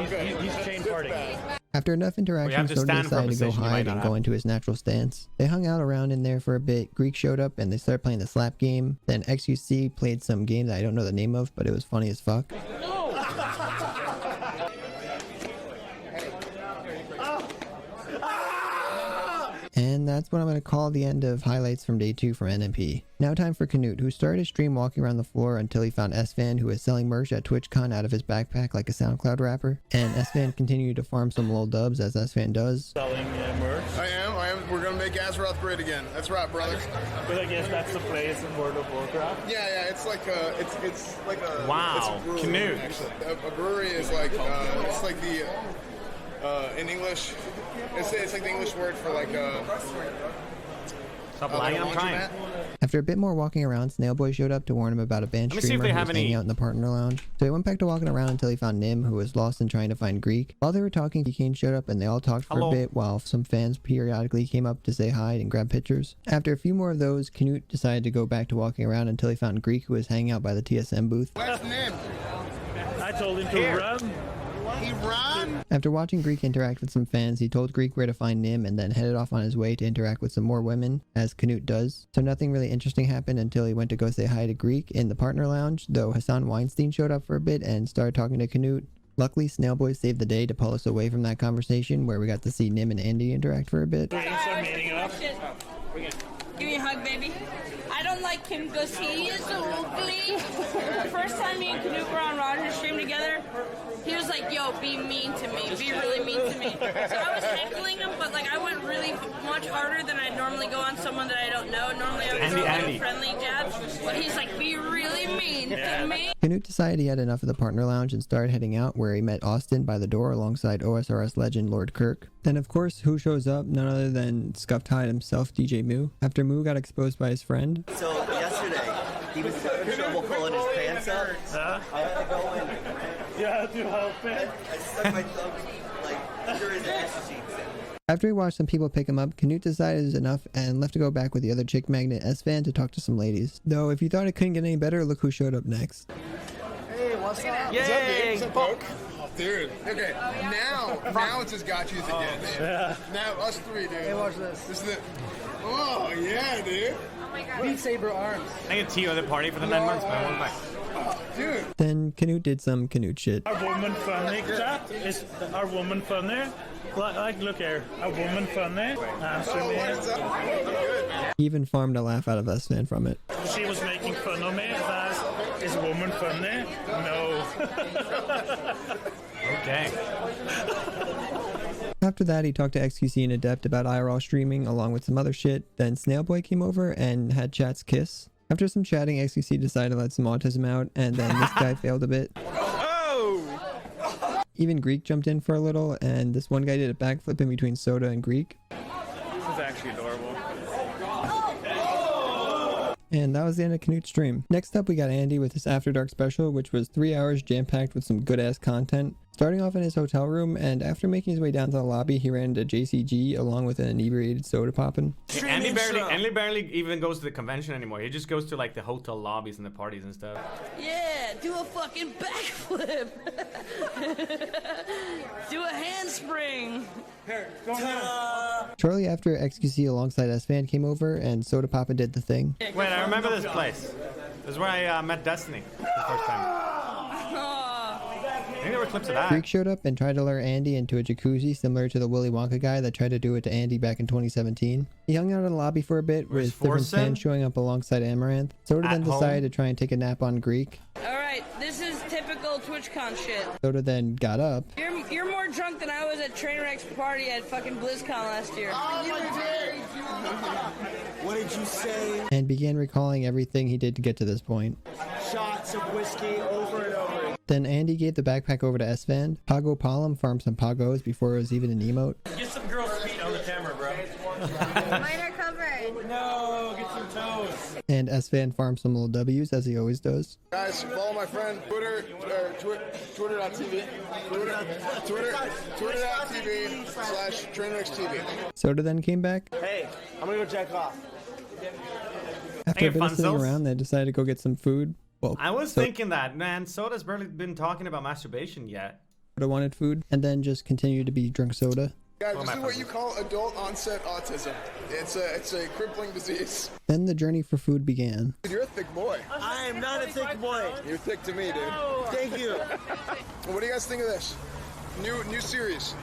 He's chain farting. After enough interaction, to Soda stand for a decided to go position you might hide not and have. go into his natural stance. They hung out around in there for a bit. Greek showed up and they started playing the slap game. Then XQC played some game that I don't know the name of, but it was funny as fuck. And that's what I'm going to call the end of highlights from day 2 from NMP. Now time for Canute, who started his stream walking around the floor until he found S-Fan, who was selling merch at TwitchCon out of his backpack like a SoundCloud rapper. And S-Fan continued to farm some lol dubs, as S-Fan does. Selling merch? I am. We're going to make Azeroth great again. That's right, brother. But I guess that's the place in World of Warcraft. Yeah, it's like a... It's like a... Wow, it's a brewery, Canute. actually. A brewery is like... it's like the... in English... It's like the English word for like... Stop lying, I'm trying. After a bit more walking around, Snailboy showed up to warn him about a band Let me see if streamer they who have was any- hanging out in the partner lounge. So he went back to walking around until he found NymN, who was lost in trying to find Greek. While they were talking, Kane showed up and they all talked for Hello. a bit while some fans periodically came up to say hi and grab pictures. After a few more of those, Canute decided to go back to walking around until he found Greek, who was hanging out by the TSM booth. Where's Nim? I told him to run. He run? After watching Greek interact with some fans, he told Greek where to find NymN and then headed off on his way to interact with some more women, as Canute does. So nothing really interesting happened until he went to go say hi to Greek in the partner lounge, though Hassan Weinstein showed up for a bit and started talking to Canute. Luckily, Snailboy saved the day to pull us away from that conversation, where we got to see NymN and Andy interact for a bit. Give me a hug, baby. I don't like him because he is so ugly. The first time me and Canute were on Roger's stream together, he was like, yo, be mean to me. Be really mean to me. So I was heckling him, but like I went really much harder than I'd normally go on someone that I don't know. Normally I would throw like friendly jabs, but he's like, be really mean to me. Canute decided he had enough of the partner lounge and started heading out, where he met Austin by the door alongside OSRS legend Lord Kirk. Then of course, who shows up? None other than Scuffed Hide himself, DJ Moo. After Moo got exposed by his friend. So yesterday, he was having trouble pulling his pants up. I had to go in. Yeah, to help it. I stuck my thumb like under his ass cheeks. After he watched some people pick him up, Canute decided it was enough and left to go back with the other chick magnet S-Fan to talk to some ladies. Though if you thought it couldn't get any better, look who showed up next. Hey, what's up? Yay, What's up, dude? What's up, Poke? Dude, okay, now it's just got yous again. Yeah. Now us three, dude. Hey, watch this. This is it. Oh, yeah, dude. Beat Saber arms. I get Tio at the party for the 9 months, but I won't buy. Dude. Then Canute did some Canute shit. Are women funny, chat? Are women funny? Like, look here. Are women funny? Answer me. He even farmed a laugh out of S-Fan from it. She was making fun of me. Is woman funny? No. Okay. After that, he talked to XQC and Adept about IRL streaming along with some other shit. Then Snailboy came over and had chats kiss. After some chatting, XQC decided to let some autism out, and then this guy failed a bit. Even Greek jumped in for a little, and this one guy did a backflip in between Soda and Greek. This is actually adorable. And that was the end of Canute's stream. Next up, we got Andy with his After Dark special, which was 3 hours jam-packed with some good-ass content. Starting off in his hotel room, and after making his way down to the lobby, he ran into JCG along with an inebriated sodapoppin. Andy barely even goes to the convention anymore. He just goes to like the hotel lobbies and the parties and stuff. Yeah, do a fucking backflip. Do a handspring. Here, go ahead. Shortly after, XQC alongside S-Fan came over, and Sodapoppin did the thing. Wait, I remember this place. This is where I met Destiny the first time. I think there were clips of that. Greek showed up and tried to lure Andy into a jacuzzi similar to the Willy Wonka guy that tried to do it to Andy back in 2017. He hung out in the lobby for a bit with different Forsen? fans showing up alongside Amaranth. Soda then home? decided to try and take a nap on Greek. All right, this is typical TwitchCon shit. Soda then got up. You're You're more drunk than I was at Trainwrecks party at fucking BlizzCon last year. What did you say? And began recalling everything he did to get to this point. Shots of whiskey over and over again. Then Andy gave the backpack over to S-Van. Pago Palm farmed some Pagos before it was even an emote. Get some girls' feet on the camera, bro. Mine are covered. No, get some toes. And S-Van farmed some little W's as he always does. Guys, follow my friend Twitter.tv. Twitter.tv/trainwrecks.tv. Soda then came back. Hey, I'm gonna go jack off. After a bit of sitting around, they decided to go get some food. Well, I was thinking that, man, Soda's barely been talking about masturbation yet. Soda wanted food, and then just continued to be drunk soda. Guys, this is what you call adult onset autism. It's a crippling disease. Then the journey for food began. Dude, you're a thick boy. I am not a thick boy. You're thick to me, dude. Thank you. What do you guys think of this? New series.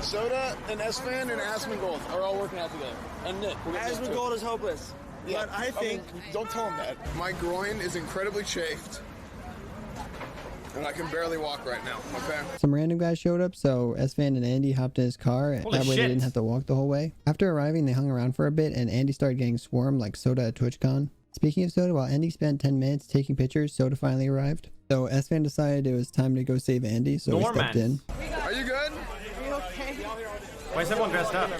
Soda and S-Fan and Asmongold are all working out together. And Nick. Asmongold is hopeless. Yeah, but I think... don't tell him that. My groin is incredibly chafed. And I can barely walk right now, okay? Some random guys showed up, so S-Van and Andy hopped in his car, and that way they didn't have to walk the whole way. After arriving, they hung around for a bit, and Andy started getting swarmed like Soda at TwitchCon. Speaking of Soda, while Andy spent 10 minutes taking pictures, Soda finally arrived. So S-Van decided it was time to go save Andy, so he stepped in. Are you good? Are you okay? Why is everyone dressed up?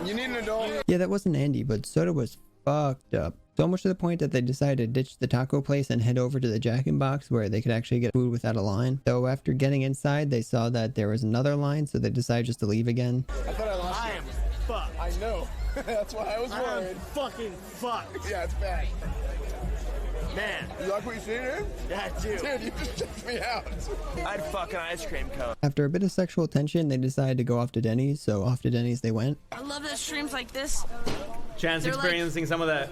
You need an adult. Yeah, that wasn't Andy, but Soda was fucked up. So much to the point that they decided to ditch the taco place and head over to the Jack in Box where they could actually get food without a line. Though after getting inside, they saw that there was another line, so they decided just to leave again. I thought I lost you. I am fucked. I know. That's why I was worried. I'm fucking fucked. Yeah, it's bad. Man. You like what you see, dude? Yeah, I do. Dude, you just checked me out. I'd fuck an ice cream cone. After a bit of sexual tension, they decided to go off to Denny's, so off to Denny's they went. I love that streams like this. Chance They're experiencing some of the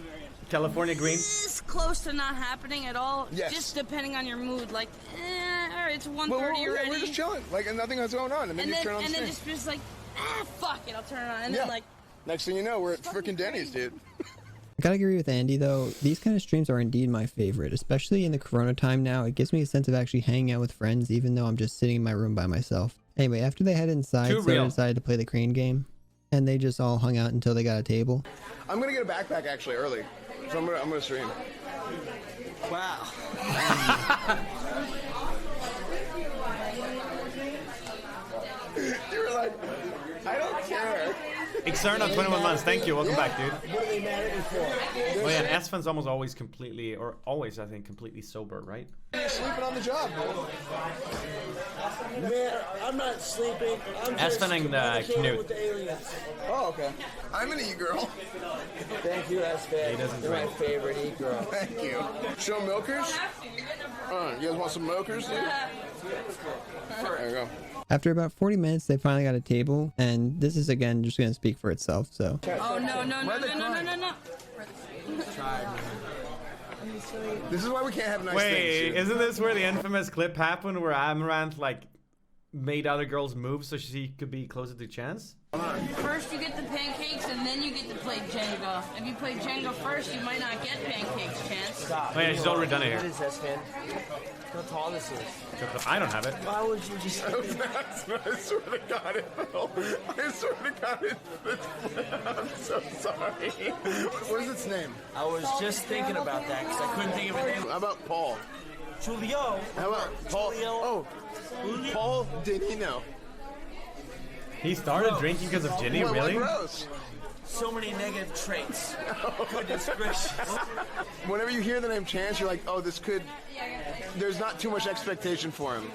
California green. This close to not happening at all. Yes. Just depending on your mood. Like, all right, it's 1:30 Well, already. we're just chilling. Like, and nothing was going on. And then you turn on the and then stream. just like, fuck it, I'll turn it on. And Yeah. then like, Next thing you know, we're at freaking Denny's, dude. I gotta agree with Andy though, these kind of streams are indeed my favorite, especially in the corona time now. It gives me a sense of actually hanging out with friends even though I'm just sitting in my room by myself. Anyway, after they head inside, Soda decided to play the crane game, and they just all hung out until they got a table. I'm gonna get a backpack actually early. So I'm gonna stream. Wow. You were like, I don't care. Exarna, 21 months. Thank you. Welcome back, dude. What are they mad at me for? Well, yeah, S-Fan's almost always completely, or always, I think, completely sober, right? You're sleeping on the job, Man, I'm not sleeping. I'm just S-Fan and communicating Knut. with the aliens. Oh, okay. I'm an e-girl. Thank you, S-Fan. He doesn't You're my drink. favorite e-girl. Thank you. Show milkers? You guys want some milkers, dude? There you go. After about 40 minutes, they finally got a table, and this is again just gonna speak for itself, so. oh no. This is why we can't have nice Wait, things. Dude. isn't this where the infamous clip happened where Amaranth, like, made other girls move so she could be closer to Chance? First you get the pancakes and then you get to play Jenga. If you play Jenga first, you might not get pancakes, Chance. Stop. Oh, yeah, she's already done it here. What is S-Fan? How tall this is? I don't have it. Why would you just... I swear to God, I swear to God, I'm so sorry. What is its name? I was just thinking about that because I couldn't think of a name. How about Paul? Julio. How about Paul? Oh, Paul Denino. He started drinking because of Ginny, really? Gross. So many negative traits. Goodness gracious. Whenever you hear the name Chance, you're like, oh, this could... There's not too much expectation for him.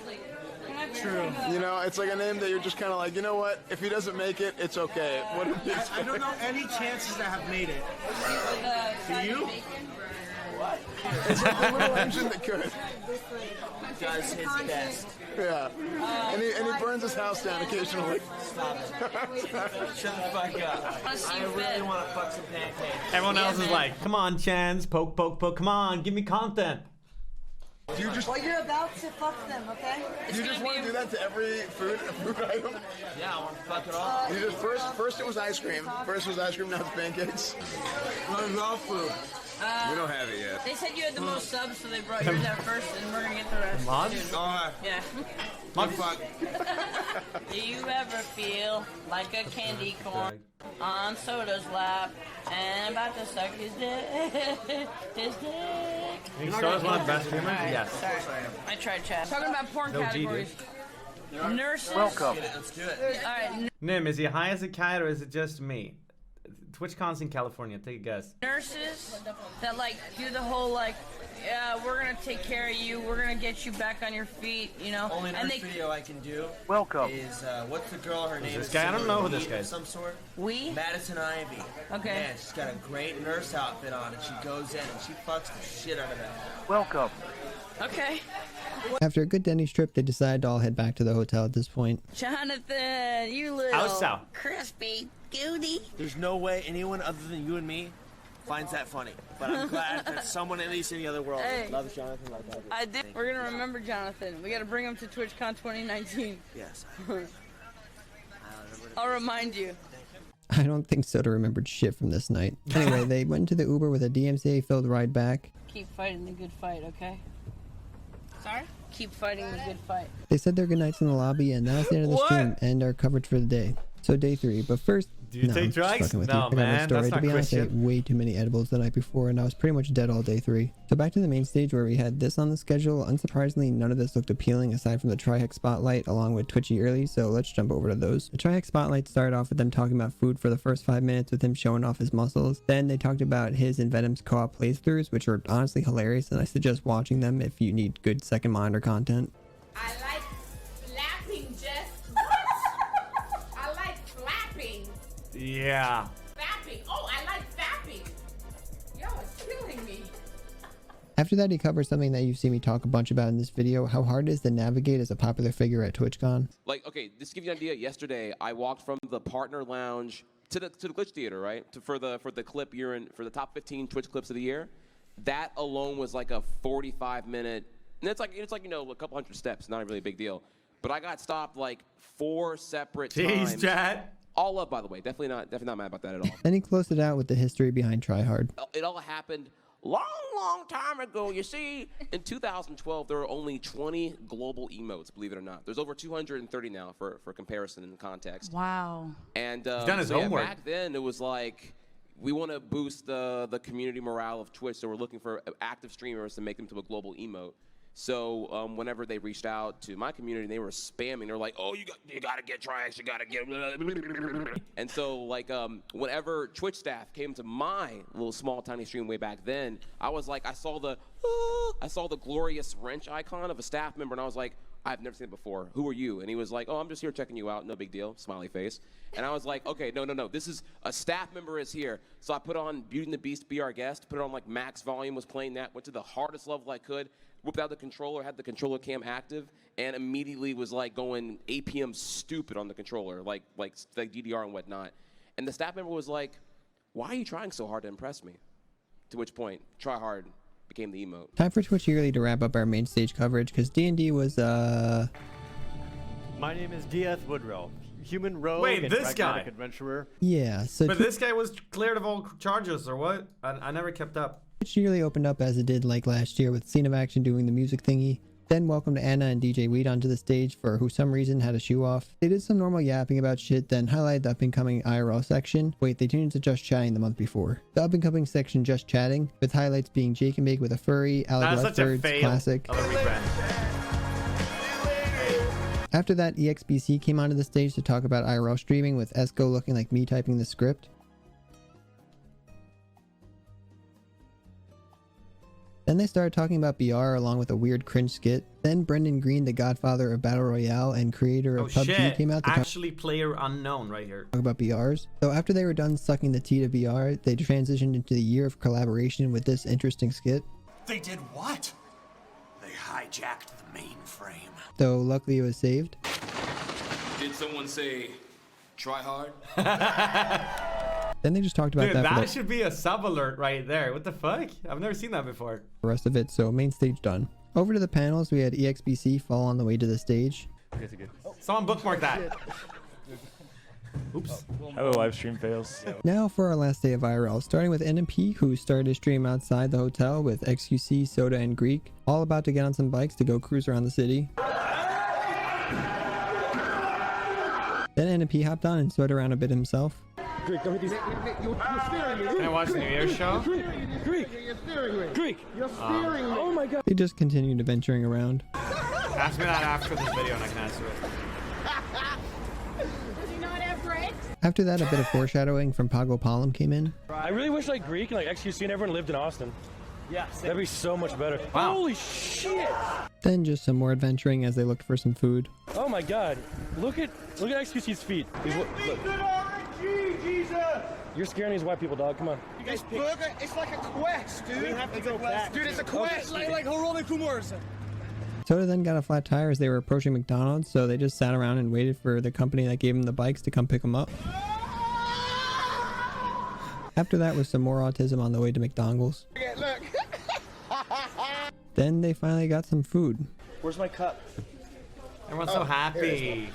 True. You know, it's like a name that you're just kind of like, you know what? If he doesn't make it, it's okay. What do you I don't know any chances that have made it. Do you? What? It's like the little engine that could. Does his best. Yeah. And he burns his house down occasionally. Stop it. Shut the fuck up. I really want to fuck some pancakes. Everyone else is like, come on, Chance, poke, come on, give me content. Do you just... Well, you're about to fuck them, okay? Do you just want to do that to every food item? Yeah, I want to fuck it all. You just first it was ice cream. First was ice cream, now it's pancakes. What raw food? We don't have it yet. They said you had the most subs, so they brought yours out first, and we're gonna get the rest. Mods? Soon. Yeah. What fuck? Do you ever feel like a candy corn on Soda's lap and about to suck his dick? His dick. Think Soda's one of the best streamers? All right, Yes. Sorry. I tried chat. Talking about porn No G, categories. Nurses. Welcome. Let's do it. All right. Nym, is he high as a cat or is it just me? TwitchCon's in California. Take a guess. Nurses that like do the whole like, yeah, we're gonna take care of you. We're gonna get you back on your feet. You know. Only and nurse video I can do. Welcome. Is what's the girl? Her name this is guy? I don't know who Lee this guy of is. Some sort. We. Madison Ivy. Okay. Man, she's got a great nurse outfit on, and she goes in and she fucks the shit out of that. Welcome. Okay. After a good Denny's trip, they decided to all head back to the hotel at this point. Jonathan, you little Outside. crispy goody. There's no way anyone other than you and me finds that funny. But I'm glad that someone at least in the other world Hey. loves Jonathan like I do. I did. We're gonna remember Jonathan. We gotta bring him to TwitchCon 2019. Yes. I'll remind you. I don't think Soda remembered shit from this night. Anyway, they went into the Uber with a DMCA-filled ride back. Keep fighting the good fight, okay? Sorry? Keep fighting the good fight. They said their goodnights in the lobby, and that was the end of the What? stream and our coverage for the day. So day 3, but first, Do you no, take I'm just drugs? fucking with No, you. I got man, no story. that's To not be honest, I ate Christian. way too many edibles the night before, and I was pretty much dead all day 3. So back to the main stage where we had this on the schedule. Unsurprisingly, none of this looked appealing aside from the Trihex Spotlight along with Twitchy Early, so let's jump over to those. The Trihex Spotlight started off with them talking about food for the first 5 minutes with him showing off his muscles. Then they talked about his and Venom's co-op playthroughs, which are honestly hilarious, and I suggest watching them if you need good second monitor content. I like slapping, Jess. I like slapping. Yeah. Fapping. Oh, I like fapping. Y'all are killing me. After that, he covers something that you've seen me talk a bunch about in this video, how hard it is to navigate as a popular figure at TwitchCon. Like, okay, just to give you an idea, yesterday I walked from the partner lounge to the Glitch Theater, right? For the clip you're in, for the top 15 Twitch clips of the year. That alone was like a 45-minute, and it's like you know, a couple hundred steps, not really a big deal. But I got stopped like 4 separate times. Jeez, chat. All up, by the way. Definitely not mad about that at all. Then he closed it out with the history behind Tryhard. It all happened long time ago. You see, in 2012, there were only 20 global emotes, believe it or not. There's over 230 now for comparison and context. Wow. And He's done his homework. back then, it was like, we want to boost the community morale of Twitch, so we're looking for active streamers to make them to a global emote. So whenever they reached out to my community, they were spamming. They're like, "Oh, you got to get Trihex, you got to get." And so, like, whenever Twitch staff came to my little small tiny stream way back then, I was like, I saw the glorious wrench icon of a staff member, and I was like, I've never seen it before. Who are you? And he was like, oh, I'm just here checking you out. No big deal. Smiley face. And I was like, okay, no. This is a staff member is here. So I put on Beauty and the Beast, Be Our Guest. Put it on like max volume, was playing that. Went to the hardest level I could. Whipped out the controller, had the controller cam active, and immediately was like going APM stupid on the controller, like DDR and whatnot. And the staff member was like, why are you trying so hard to impress me? To which point, try hard became the emote. Time for Twitch Yearly to wrap up our main stage coverage, because D&D was, My name is Diaz Woodrow, human rogue Wait, and this pragmatic guy. adventurer. Yeah, so But this guy was cleared of all charges, or what? I never kept up. Twitch Yearly opened up as it did like last year with Scene of Action doing the music thingy. Then welcomed Anna and DJ Weed onto the stage for who some reason had a shoe off. They did some normal yapping about shit, then highlighted the up-and-coming IRL section. Wait, they tuned into Just Chatting the month before. The up-and-coming section Just Chatting, with highlights being Jake and Bake with a furry, Alec That's such a Lefbirds, fail classic. of a rebrand. After that, EXBC came onto the stage to talk about IRL streaming, with Esco looking like me typing the script. Then they started talking about BR along with a weird cringe skit. Then Brendan Green, the godfather of Battle Royale and creator Oh of PUBG, shit! came out to Actually, player unknown right here. talk about BRs. So after they were done sucking the tea to BR, they transitioned into the year of collaboration with this interesting skit. They did what? They hijacked the mainframe. Though luckily it was saved. Did someone say, try hard? Then they just talked about Dude, that for that the should be a sub alert right there. What the fuck? I've never seen that before. rest of it, so main stage done. Over to the panels, we had EXBC fall on the way to the stage. Someone bookmark that. Oops. Hello, live stream fails. Now for our last day of IRL, starting with NMP, who started his stream outside the hotel with XQC, Soda, and Greek, all about to get on some bikes to go cruise around the city. Then NMP hopped on and sweat around a bit himself. Greek, go hit these. Can I watch the New Year's show? Greek! You're steering me! Oh my god! They just continued adventuring around. Ask me that after this video and I can answer it. Does he not have brakes? After that, a bit of foreshadowing from Pago Palm came in. I really wish like Greek and like XQC and everyone lived in Austin. Yeah, that'd be so much better. Wow. Holy shit! Then just some more adventuring as they looked for some food. Oh my god! Look at XQC's feet. Look. You're scaring these white people, dog. Come on. This burger, it's like a quest, dude. We have to go back. Dude, it's a quest. Like Harold Kumars. Soda then got a flat tire as they were approaching McDonald's, so they just sat around and waited for the company that gave them the bikes to come pick them up. After that was some more autism on the way to McDonald's. Yeah, look. Then they finally got some food. Where's my cup? Everyone's so happy.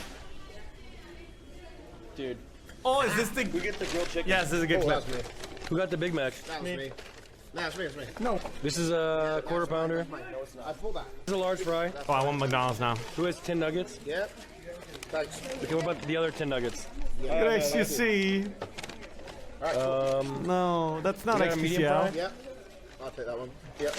Dude. Oh, is this the... We get the grilled chicken. Yes, this is a good clip. Who got the Big Mac? That was me. No, it's me. No. This is a quarter pounder. No, it's not. I pulled that. This is a large fry. Oh, I want McDonald's now. Who has 10 nuggets? Yep. Thanks. Okay, what about the other 10 nuggets? XQC. Alright, cool. No, that's not You got a medium XQC. fry? Yep. I'll take that one. Yep.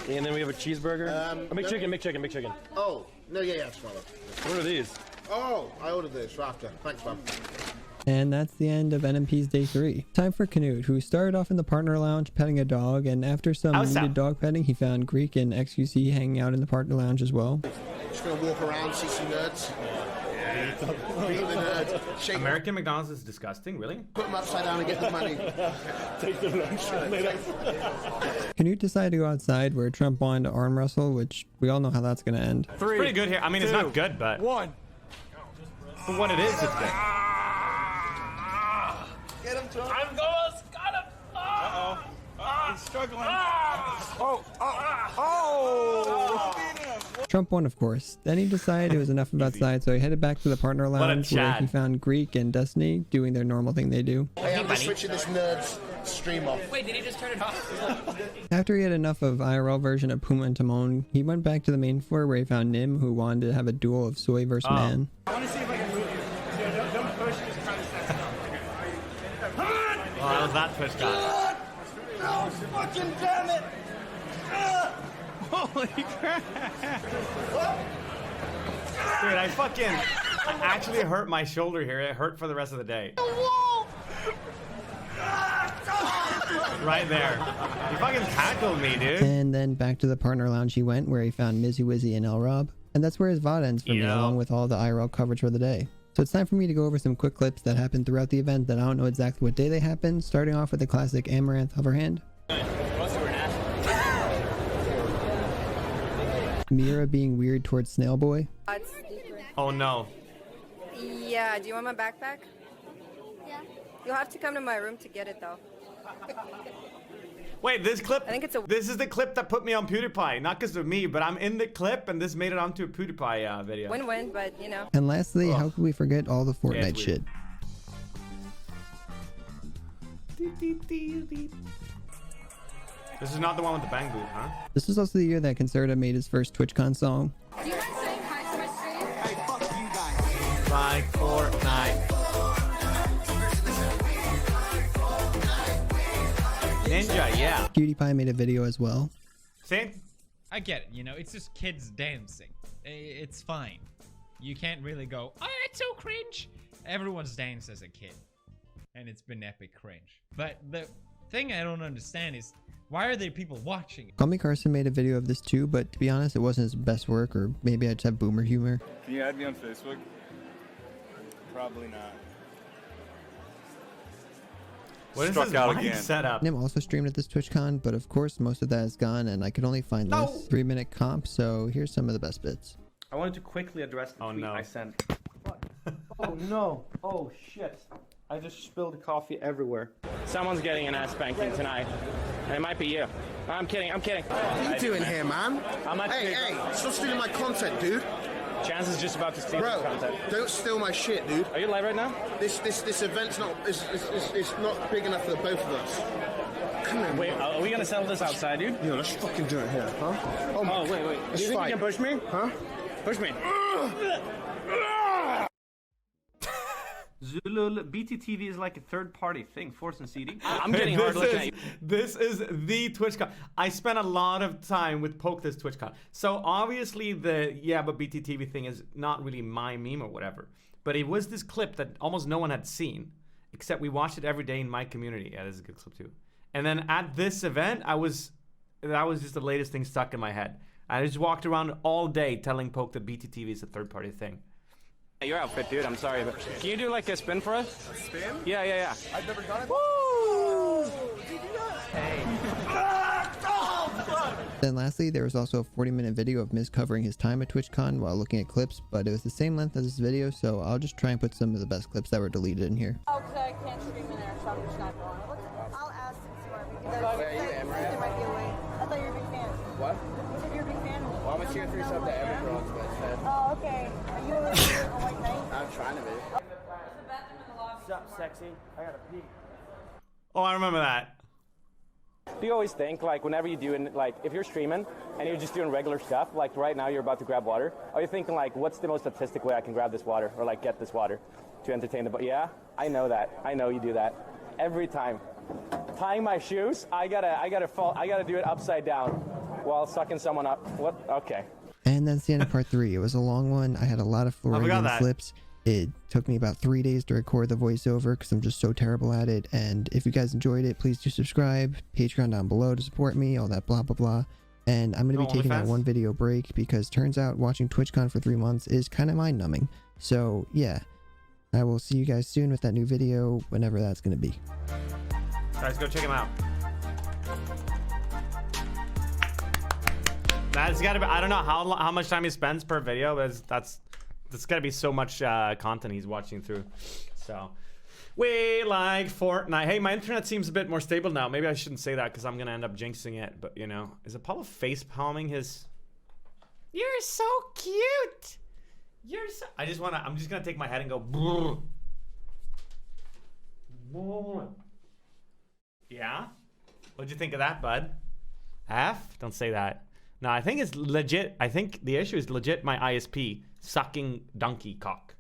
And then we have a cheeseburger. McChicken. Oh, no, yeah, it's fine. What are these? Oh, I ordered this after. Thanks, man. And that's the end of NMP's day 3. Time for Canute, who started off in the partner lounge petting a dog, and after some needed dog petting, he found Greek and XQC hanging out in the partner lounge as well. Just gonna walk around, see some nerds. Beat the nerd. Shake. American McDonald's is disgusting, really? Put them upside down and get the money. Take the lunch later. Canute decided to go outside where Trump wanted to arm wrestle, which we all know how that's going to end. It's pretty good here. I mean, it's not good, but... 1. For what it is, it's good. Get him, Trump. I'm going. Got him. Uh-oh. He's struggling. Oh. Trump won, of course. Then he decided it was enough of outside, so he headed back to the partner lounge where he found Greek and Destiny doing their normal thing they do. Hey, I'm just switching this nerd's stream off. Wait, did he just turn it off? After he had enough of IRL version of Puma and Timon, he went back to the main floor where he found NymN, who wanted to have a duel of Soy versus Man. I want to see if I can move you. Yeah, don't push, just try to step. Come on! Oh, that was that twitch guy. No, fucking damn it! Holy crap! Dude, I actually hurt my shoulder here. It hurt for the rest of the day. Right there. You fucking tackled me, dude. And then back to the partner lounge he went, where he found Mizzy Wizzy and El Rob. And that's where his VOD ends for me, along with all the IRL coverage for the day. So it's time for me to go over some quick clips that happened throughout the event that I don't know exactly what day they happened, starting off with the classic Amaranth Hoverhand. Mira being weird towards Snail Boy. Oh no. Yeah, do you want my backpack? Yeah. You'll have to come to my room to get it though. Wait, this clip? I think it's a... This is the clip that put me on PewDiePie. Not because of me, but I'm in the clip and this made it onto a PewDiePie video. Win-win, but you know. And lastly, how could we forget all the Fortnite shit? This is not the one with the bang boot, huh? This was also the year that Concerta made his first TwitchCon song. Do you mind saying hi to my stream? Hey, fuck you guys. Like Fortnite. Ninja, yeah. PewDiePie made a video as well. See? I get it, you know, it's just kids dancing. It's fine. You can't really go, oh, it's so cringe. Everyone's danced as a kid. And it's been epic cringe. But the thing I don't understand is, why are there people watching it? Call Me Carson made a video of this too, but to be honest, it wasn't his best work, or maybe I just have boomer humor. Can you add me on Facebook? Probably not. What is this mic setup? NymN also streamed at this TwitchCon, but of course most of that is gone, and I could only find this 3-minute comp, so here's some of the best bits. I wanted to quickly address the tweet I sent. Oh no! Oh shit! I just spilled coffee everywhere. Someone's getting an ass spanking tonight. And it might be you. I'm kidding. What are you doing here, man? I'm not hey, stop stealing my content, dude. Chance is just about to steal Bro, the content. don't steal my shit, dude. Are you live right now? This event's not it's not big enough for the both of us. Come on. Wait, are we gonna settle this outside, dude? Yeah, let's fucking do it here, huh? Oh, wait. Do Let's you think fight. you can push me? Huh? Push me. Zulul, BTTV is like a third-party thing. Force and CD. I'm getting hard looking at you. This is the TwitchCon. I spent a lot of time with Poke this TwitchCon. So obviously the but BTTV thing is not really my meme or whatever. But it was this clip that almost no one had seen, except we watched it every day in my community. Yeah, this is a good clip too. And then at this event, that was just the latest thing stuck in my head. I just walked around all day telling Poke that BTTV is a third-party thing. Your outfit, dude. I'm sorry, but can you do like a spin for us? A spin? Yeah. I've never done it. Woo! Then lastly, there was also a 40-minute video of Miz covering his time at TwitchCon while looking at clips, but it was the same length as this video, so I'll just try and put some of the best clips that were deleted in here. Oh, because I can't stream in there, so I'm just not going. I'll ask him tomorrow. Because Wait, are you in, right? there might be a way. I thought you were a big fan. What? You said you're a big fan. Well, I'm a tier 3 sub to every girl on Twitch. Oh, okay. Are you a white knight? I'm trying to be. What's up, sexy? I gotta pee. Oh, I remember that. Do you always think, like, whenever you do, like, if you're streaming and you're just doing regular stuff, like right now you're about to grab water, are you thinking, like, what's the most artistic way I can grab this water or, like, get this water to entertain the... Yeah, I know that. I know you do that. Every time. Tying my shoes, I gotta do it upside down while sucking someone up. What? Okay. And that's the end of part 3. It was a long one. I had a lot of Floridian flips. It took me about 3 days to record the voiceover because I'm just so terrible at it. And if you guys enjoyed it, please do subscribe. Patreon down below to support me, all that blah, blah, blah. And I'm going to be taking that one video break because turns out watching TwitchCon for 3 months is kind of mind-numbing. So, yeah. I will see you guys soon with that new video, whenever that's going to be. Guys, go check him out. That's gotta be, I don't know how much time he spends per video, but that's gotta be so much content he's watching through. So, we like Fortnite. Hey, my internet seems a bit more stable now. Maybe I shouldn't say that because I'm gonna end up jinxing it, but you know. Is Apollo face palming his... You're so cute! You're so... I'm just gonna take my head and go... Brrr. Brrr. Yeah? What'd you think of that, bud? F? Don't say that. No, I think it's legit. I think the issue is legit my ISP sucking donkey cock.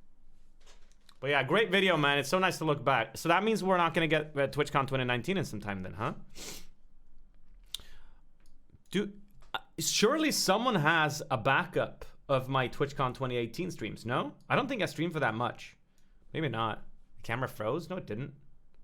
But yeah, great video, man. It's so nice to look back. So that means we're not going to get TwitchCon 2019 in some time then, huh? Dude, surely someone has a backup of my TwitchCon 2018 streams, no? I don't think I streamed for that much. Maybe not. The camera froze? No, it didn't.